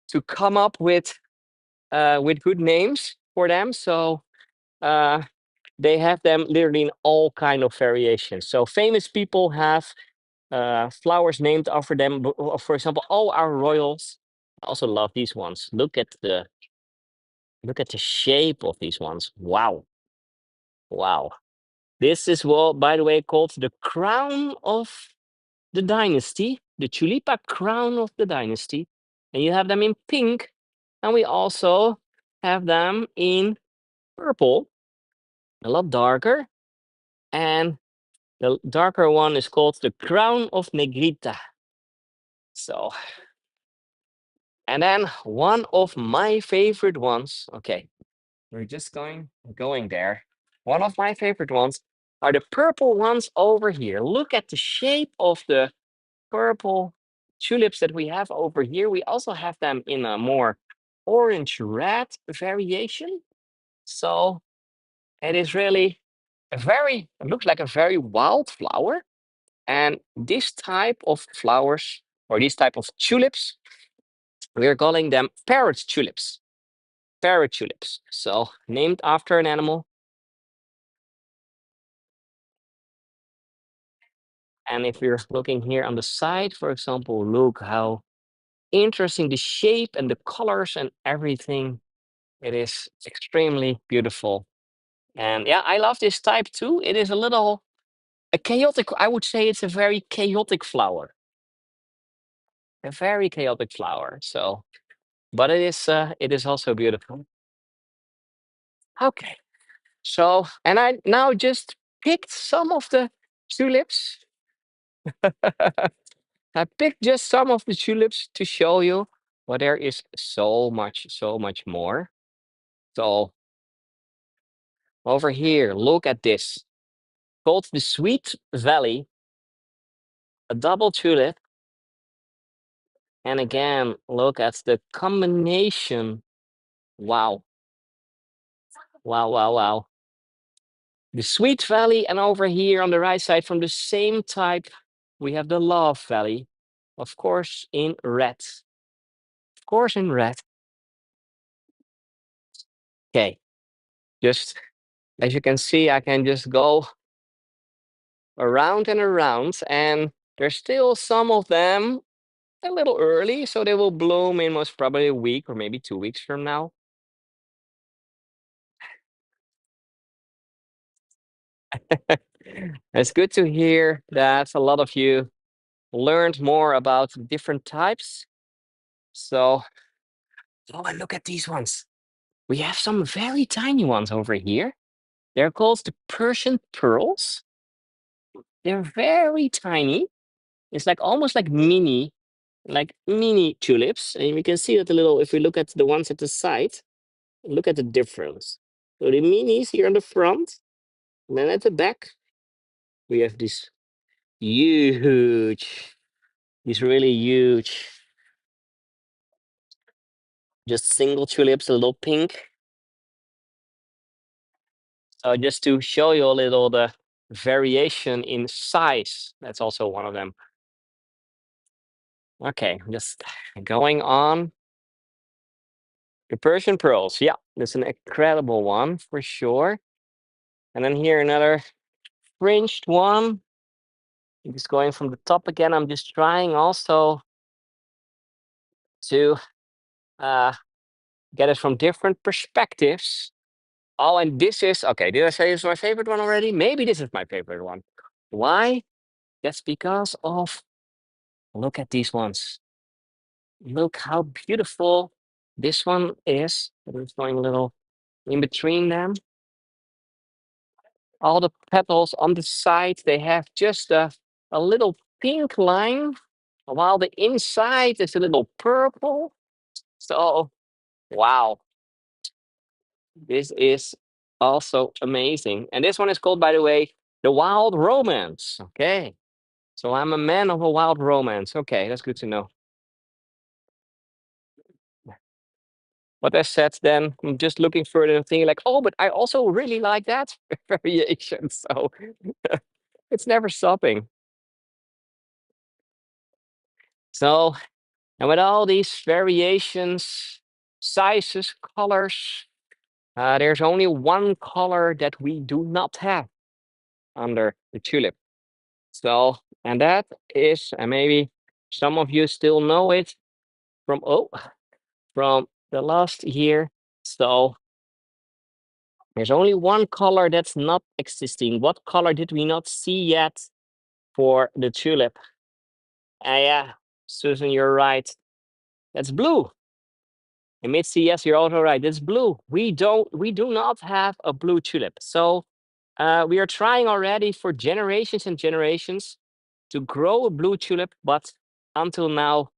to come up with good names for them. So uh, they have them literally in all kind of variations. So famous people have flowers named after them. For example, all our royals. I also love these ones. Look at the shape of these ones. Wow, wow. This is what, by the way, called the crown of the dynasty, the Tulipa crown of the dynasty. And you have them in pink, and we also have them in purple, a lot darker. And the darker one is called the crown of Negrita. So, and then one of my favorite ones. Okay, we're just going there. One of my favorite ones are the purple ones over here. Look at the shape of the purple tulips that we have over here. We also have them in a more orange red variation. So it is really it looks like a very wild flower. And this type of flowers or these type of tulips, we're calling them parrot tulips. Parrot tulips. So named after an animal. And if we're looking here on the side, for example, look how interesting the shape and the colors and everything. It is extremely beautiful. And yeah, I love this type too. It is a chaotic, I would say it's a very chaotic flower. A very chaotic flower. So, but it is also beautiful. Okay. So, and I now just picked some of the tulips. I picked just some of the tulips to show you, but there is so much more. So over here, look at this. Called the Sweet Valley, a double tulip. And again, look at the combination. Wow, wow, wow, wow. The Sweet Valley, and over here on the right side, from the same type, we have the Love Valley, of course, in red. Of course, in red. Okay, just as you can see, I can just go around and around, and there's still some of them a little early, so they will bloom in most probably a week or maybe 2 weeks from now. It's good to hear that a lot of you learned more about different types. So, oh, and look at these ones. We have some very tiny ones over here. They're called the Persian pearls. They're very tiny. It's like almost like mini tulips. And we can see that a little if we look at the ones at the side, look at the difference. So the minis here on the front, and then at the back, we have this huge, these really huge, just single tulips, a little pink. So just to show you a little the variation in size, that's also one of them. Okay, just going on. The Persian pearls, yeah, that's an incredible one for sure. And then here another fringed one. Just going from the top again. I'm just trying also to uh, get it from different perspectives. Oh, and this is okay. Did I say this is my favorite one already? Maybe this is my favorite one. Why? That's because of look at these ones. Look how beautiful this one is. I'm just going a little in between them. All the petals on the side, they have just a little pink line, while the inside is a little purple. So, wow, this is also amazing. And this one is called, by the way, the Wild Romance. Okay. So I'm a man of a wild romance. Okay, that's good to know. But as said, then I'm just looking further and thinking like, oh, but I also really like that variation. So it's never stopping. So, and with all these variations, sizes, colors, there's only one color that we do not have under the tulip. So, and that is, and maybe some of you still know it from, oh, from the last year. So there's only one color that's not existing. What color did we not see yet for the tulip? Yeah, Susan, you're right. That's blue. And Mitzi, yes, you're also right. It's blue. We do not have a blue tulip. So we are trying already for generations and generations to grow a blue tulip, but until now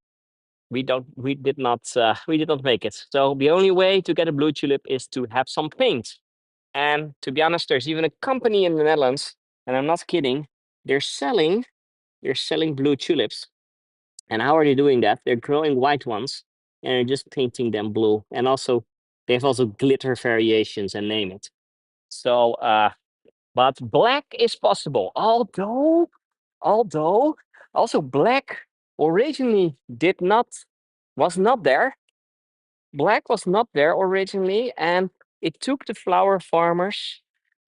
we did not make it. So the only way to get a blue tulip is to have some paint. And to be honest, there's even a company in the Netherlands, and I'm not kidding. They're selling they're selling blue tulips. And how are they doing that? They're growing white ones and they're just painting them blue. And also they have also glitter variations and name it. So but black is possible. Although also black originally did not was not there. Black was not there originally, and it took the flower farmers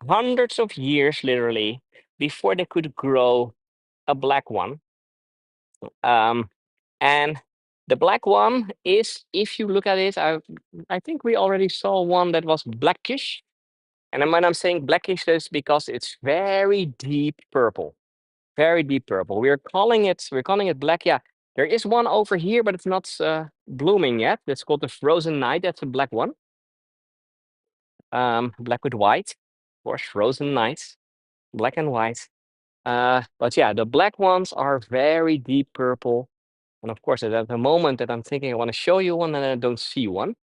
hundreds of years, literally, before they could grow a black one. Um, and the black one is, if you look at it, I think we already saw one that was blackish. And then when I'm saying blackish, that's because it's very deep purple, very deep purple. We're calling it black. Yeah, there is one over here, but it's not blooming yet. That's called the Frozen Night. That's a black one. Black with white, of course, Frozen Nights, black and white. But yeah, the black ones are very deep purple. And of course, at the moment that I'm thinking I want to show you one and I don't see one.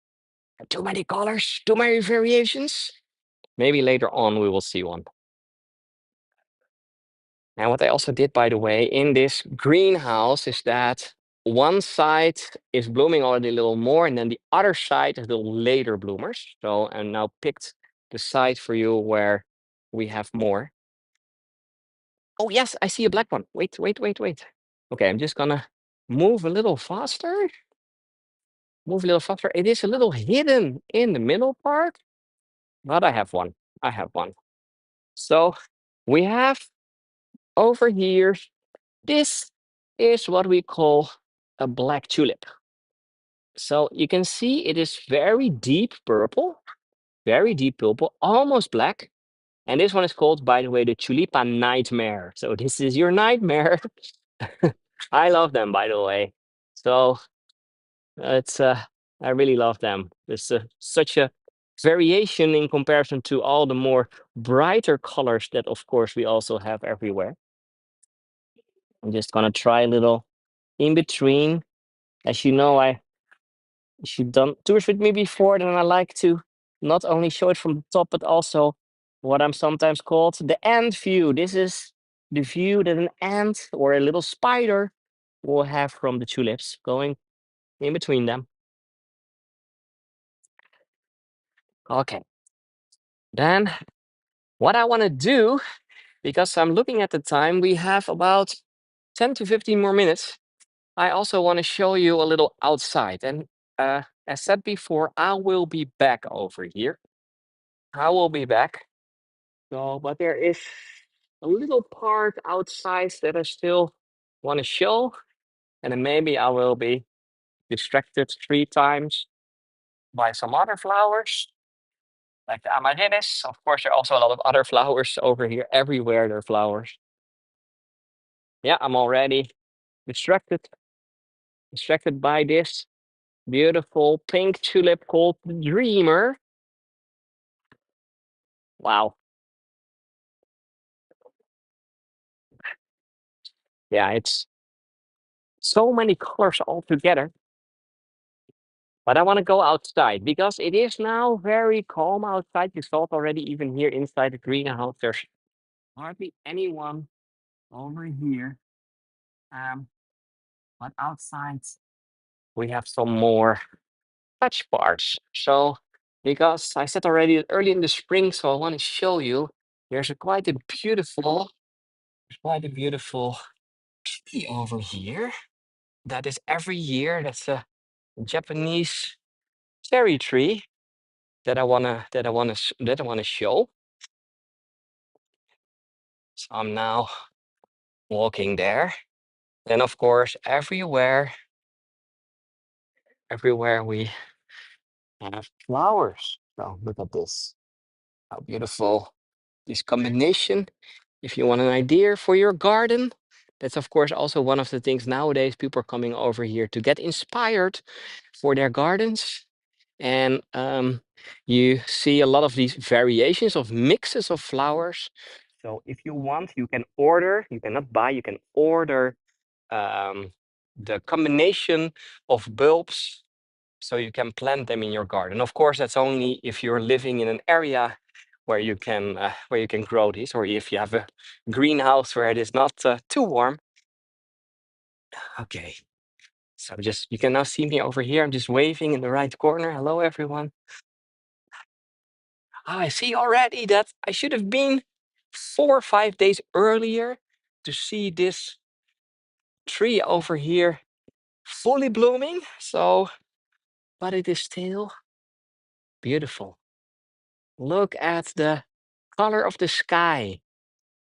Too many colors, too many variations. Maybe later on we will see one. And what I also did, by the way, in this greenhouse is that one side is blooming already a little more, and then the other side is the later bloomers. So I now picked the side for you where we have more. Oh, yes, I see a black one. Wait, wait, wait, wait. Okay, I'm just gonna move a little faster. Move a little faster. It is a little hidden in the middle part, but I have one. I have one. So we have over here, this is what we call a black tulip. So you can see it is very deep purple, almost black. And this one is called, by the way, the Tulipa Nightmare. So this is your nightmare. I love them, by the way. So it's I really love them. There's such a variation in comparison to all the more brighter colors that, of course, we also have everywhere. I'm just gonna try a little in between. As you know, if you've done tours with me before, then I like to not only show it from the top, but also what I'm sometimes called the ant view. This is the view that an ant or a little spider will have from the tulips going in between them. Okay, then what I want to do, because I'm looking at the time, we have about 10 to 15 more minutes. I also want to show you a little outside. And as said before, I will be back over here. I will be back. So, but there is a little part outside that I still want to show. And then maybe I will be distracted 3 times by some other flowers, like the amaryllis. Of course, there are also a lot of other flowers over here. Everywhere there are flowers. Yeah, I'm already distracted, distracted by this beautiful pink tulip called the Dreamer. Wow. Yeah, it's so many colors all together. But I want to go outside because it is now very calm outside. You saw it already, even here inside the greenhouse. There's hardly anyone over here. Um, but outside we have some more touch parts. So because I said already early in the spring, so I want to show you. There's a quite a beautiful tree over here. That is every year. That's a Japanese cherry tree that I wanna show. So I'm now walking there. Then of course everywhere we have flowers. So look at this. How beautiful this combination. If you want an idea for your garden, that's of course also one of the things nowadays people are coming over here to get inspired for their gardens. And you see a lot of these variations of mixes of flowers. So if you want, you can order, you cannot buy, you can order um, the combination of bulbs so you can plant them in your garden. Of course, that's only if you're living in an area where you can grow these, or if you have a greenhouse where it is not too warm. Okay, so just you can now see me over here. I'm just waving in the right corner. Hello, everyone. I see already that I should have been 4 or 5 days earlier to see this tree over here fully blooming. So, but it is still beautiful. Look at the color of the sky,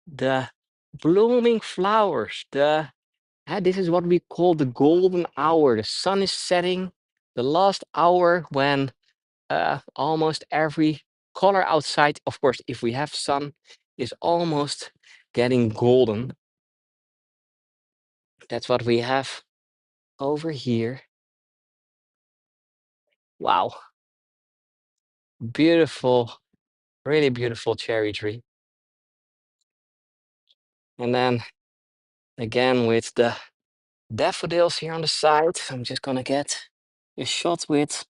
the blooming flowers, this is what we call the golden hour. The sun is setting, the last hour when almost every color outside, of course, if we have sun, is almost getting golden. That's what we have over here. Wow, beautiful, really beautiful cherry tree. And then again with the daffodils here on the side, I'm just gonna get a shot with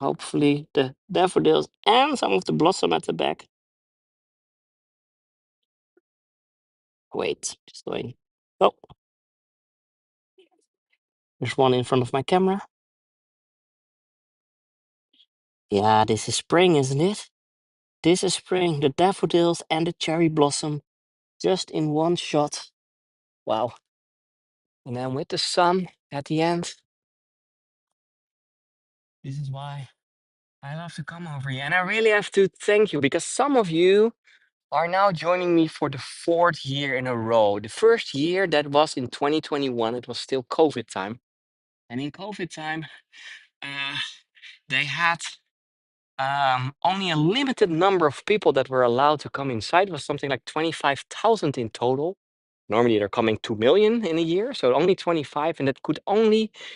hopefully the daffodils and some of the blossom at the back. Wait, just going. Oh, there's one in front of my camera. Yeah, this is spring, isn't it? This is spring, the daffodils and the cherry blossom just in one shot. Wow. And then with the sun at the end. This is why I love to come over here. And I really have to thank you because some of you are now joining me for the fourth year in a row. The first year, that was in 2021, it was still COVID time. And in COVID time, uh, they had only a limited number of people that were allowed to come inside. It was something like 25,000 in total. Normally they're coming 2 million in a year, so only 25, and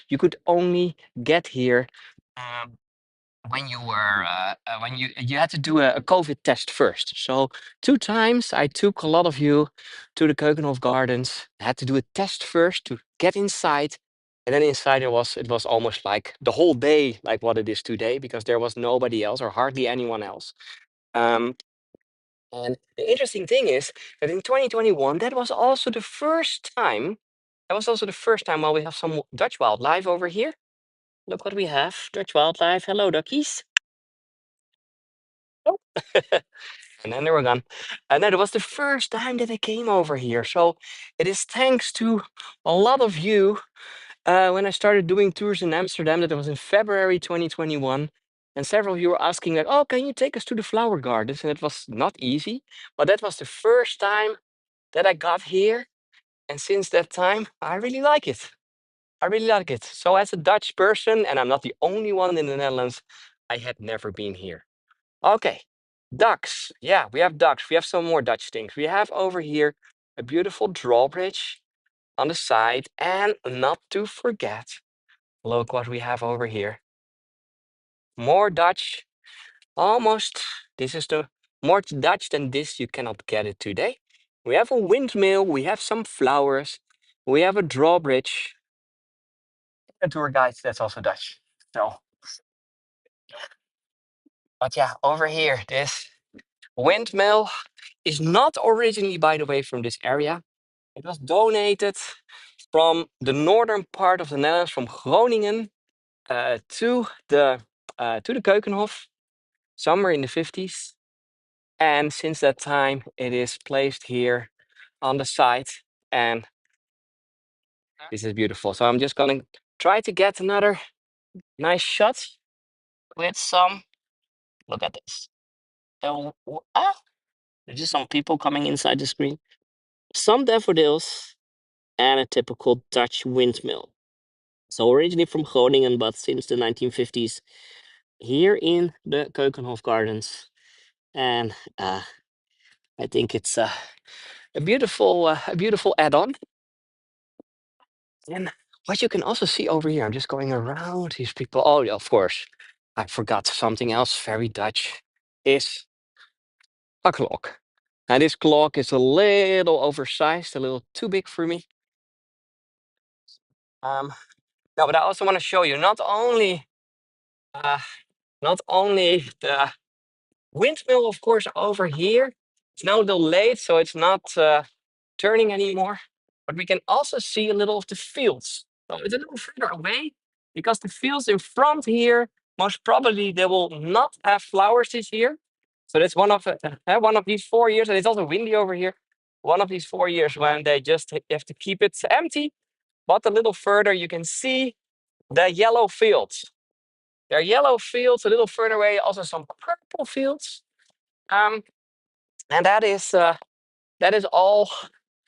you could only get here um, when you had to do a COVID test first. So 2 times I took a lot of you to the Keukenhof Gardens. I had to do a test first to get inside. And then inside it was almost like the whole day, like what it is today, because there was nobody else or hardly anyone else. Um, and the interesting thing is that in 2021, that was also the first time. That was also the first time while we have some Dutch wildlife over here. Look what we have, Dutch wildlife. Hello, duckies. Oh. And then they were gone. And then it was the first time that I came over here. So it is thanks to a lot of you when I started doing tours in Amsterdam, that it was in February 2021. And several of you were asking, like, oh, can you take us to the flower gardens? And it was not easy, but that was the first time that I got here. And since that time, I really like it. I really like it. So, as a Dutch person, and I'm not the only one in the Netherlands, I had never been here. Okay, ducks. Yeah, we have ducks. We have some more Dutch things. We have over here a beautiful drawbridge on the side. And not to forget, look what we have over here. More Dutch. Almost. This is the more Dutch than this. You cannot get it today. We have a windmill. We have some flowers. We have a drawbridge. And tour guides. That's also Dutch. So, but yeah, over here, this windmill is not originally, by the way, from this area. It was donated from the northern part of the Netherlands, from Groningen to the Keukenhof, somewhere in the 50s. And since that time, it is placed here on the site, and this is beautiful. So I'm just gonna try to get another nice shot with some. Look at this. There's just some people coming inside the screen. Some daffodils and a typical Dutch windmill. So originally from Groningen, but since the 1950s, here in the Keukenhof Gardens, and I think it's a beautiful add-on. And what you can also see over here, I'm just going around these people. Oh, yeah, of course, I forgot something else very Dutch is a clock. And this clock is a little oversized, a little too big for me. Um, no, but I also want to show you uh, not only the windmill, of course, over here. It's now a little late, so it's not turning anymore. But we can also see a little of the fields. So it's a little further away because the fields in front here, most probably they will not have flowers this year. So that's one of these 4 years, and it's also windy over here. One of these 4 years when they just have to keep it empty. But a little further, you can see the yellow fields. There are yellow fields a little further away, also some purple fields. Um, and that is all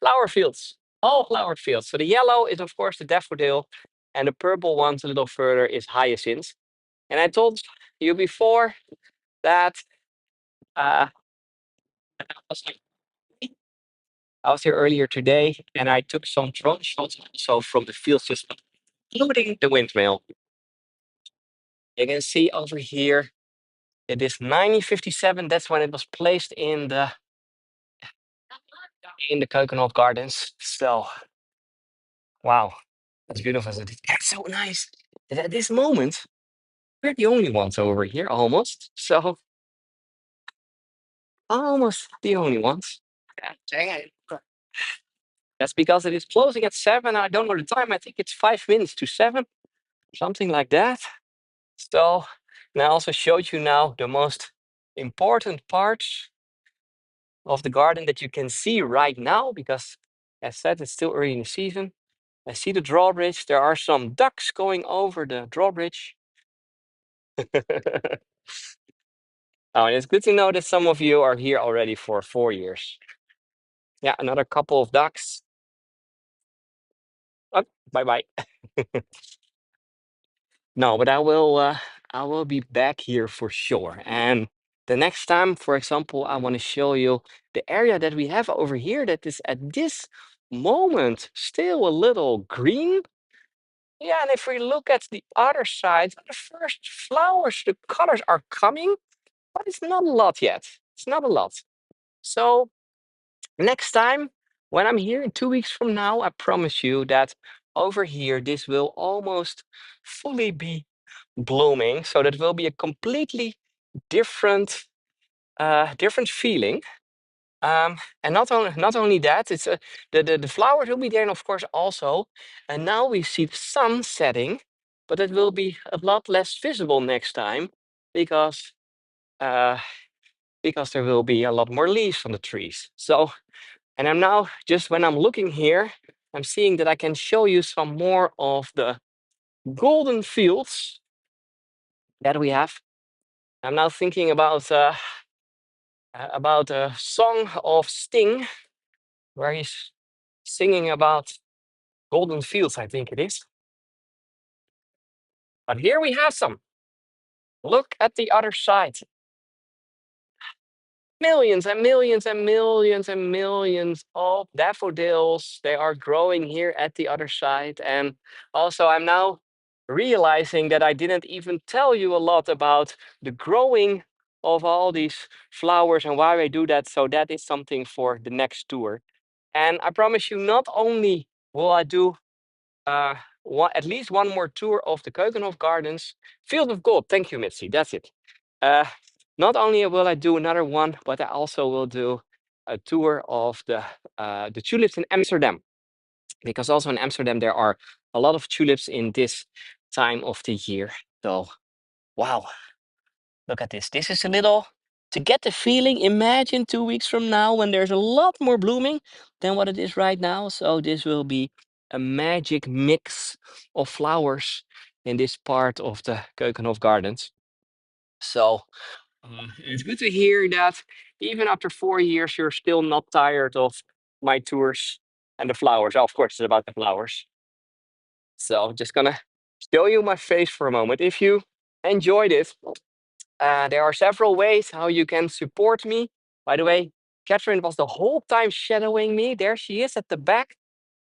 flower fields, all flower fields. So the yellow is of course the daffodil, and the purple ones a little further is hyacinths. And I told you before that uh, I was I was here earlier today, and I took some drone shots also from the fields, just including the windmill. You can see over here, it is 1957. That's when it was placed in the Keukenhof Gardens. So, wow, that's beautiful. Isn't it? It's so nice that at this moment, we're the only ones over here, almost. So, almost the only ones. Yeah, dang it. That's because it is closing at 7. I don't know the time. I think it's 5 minutes to 7, something like that. So, and I also showed you now the most important parts of the garden that you can see right now, because as said, it's still early in the season. I see the drawbridge. There are some ducks going over the drawbridge. Oh, and it's good to know that some of you are here already for 4 years. Yeah, another couple of ducks. Oh, bye bye. No, but I will be back here for sure. And the next time, for example, I want to show you the area that we have over here that is at this moment still a little green. Yeah, and if we look at the other side, the first flowers, the colors are coming, but it's not a lot yet. It's not a lot. So next time, when I'm here in 2 weeks from now, I promise you that over here, this will almost fully be blooming. So that will be a completely different, different feeling. And not only that, it's the flowers will be there, and of course also. And now we see the sun setting, but it will be a lot less visible next time because uh, because there will be a lot more leaves on the trees. So, and I'm now just when I'm looking here, I'm seeing that I can show you some more of the golden fields that we have. I'm now thinking about a song of Sting, where he's singing about golden fields, I think it is. But here we have some. Look at the other side. Millions and millions and millions and millions of daffodils. They are growing here at the other side. And also, I'm now realizing that I didn't even tell you a lot about the growing of all these flowers and why I do that. So, that is something for the next tour. And I promise you, not only will I do uh, at least one more tour of the Keukenhof Gardens. Field of Gold. Thank you, Mitzi. That's it. Uh, not only will I do another one, but I also will do a tour of the tulips in Amsterdam. because also in Amsterdam there are a lot of tulips in this time of the year. So wow, look at this. This is a little to get the feeling. Imagine 2 weeks from now when there's a lot more blooming than what it is right now. So this will be a magic mix of flowers in this part of the Keukenhof Gardens. So it's good to hear that even after 4 years, you're still not tired of my tours and the flowers. Oh, of course, it's about the flowers. So just gonna show you my face for a moment. If you enjoyed it, there are several ways how you can support me. By the way, Catherine was the whole time shadowing me. There she is at the back.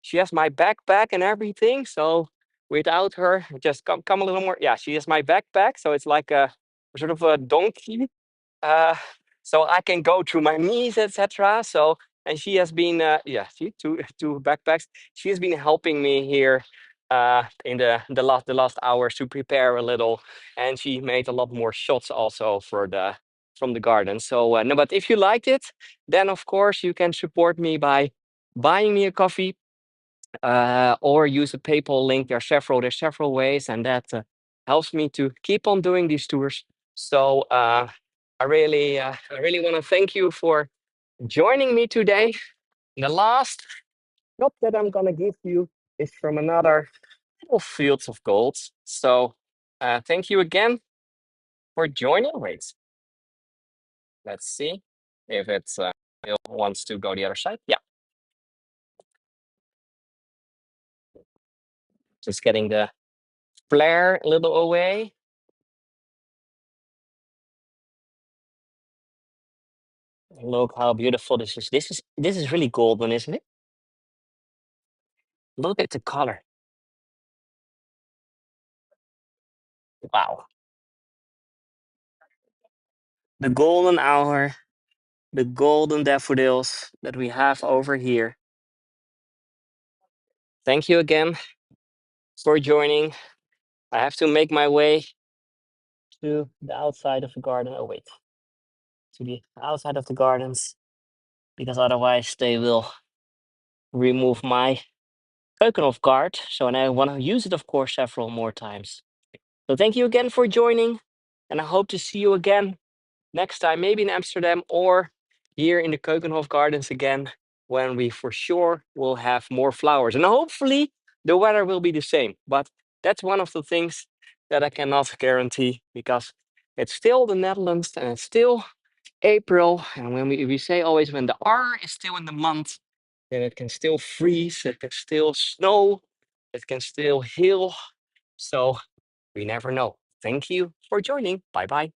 She has my backpack and everything. So without her, just come a little more. Yeah, she has my backpack. So it's like a sort of a donkey, uh, so I can go through my knees, etc. So, and she has been, yeah, see, two backpacks. She has been helping me here in the last hours to prepare a little, and she made a lot more shots also for the from the garden. So, no, but if you liked it, then of course you can support me by buying me a coffee or use a PayPal link. There's several ways, and that helps me to keep on doing these tours. So I really want to thank you for joining me today. The last tip that I'm gonna give you is from another little fields of gold. So thank you again for joining. Wait, let's see if it's it wants to go the other side. Yeah, just getting the flare a little away. Look how beautiful this is. This is really golden, isn't it? Look at the color. Wow. The golden hour, the golden daffodils that we have over here. Thank you again for joining. I have to make my way to the outside of the garden. Oh, wait, to the outside of the gardens, because otherwise they will remove my Keukenhof card. So, and I want to use it, of course, several more times. So, thank you again for joining, and I hope to see you again next time, maybe in Amsterdam or here in the Keukenhof Gardens again, when we for sure will have more flowers. And hopefully the weather will be the same. But that's one of the things that I cannot guarantee because it's still the Netherlands and it's still April. And when we say always when the R is still in the month, then it can still freeze, it can still snow, it can still hail. So we never know. Thank you for joining. Bye bye.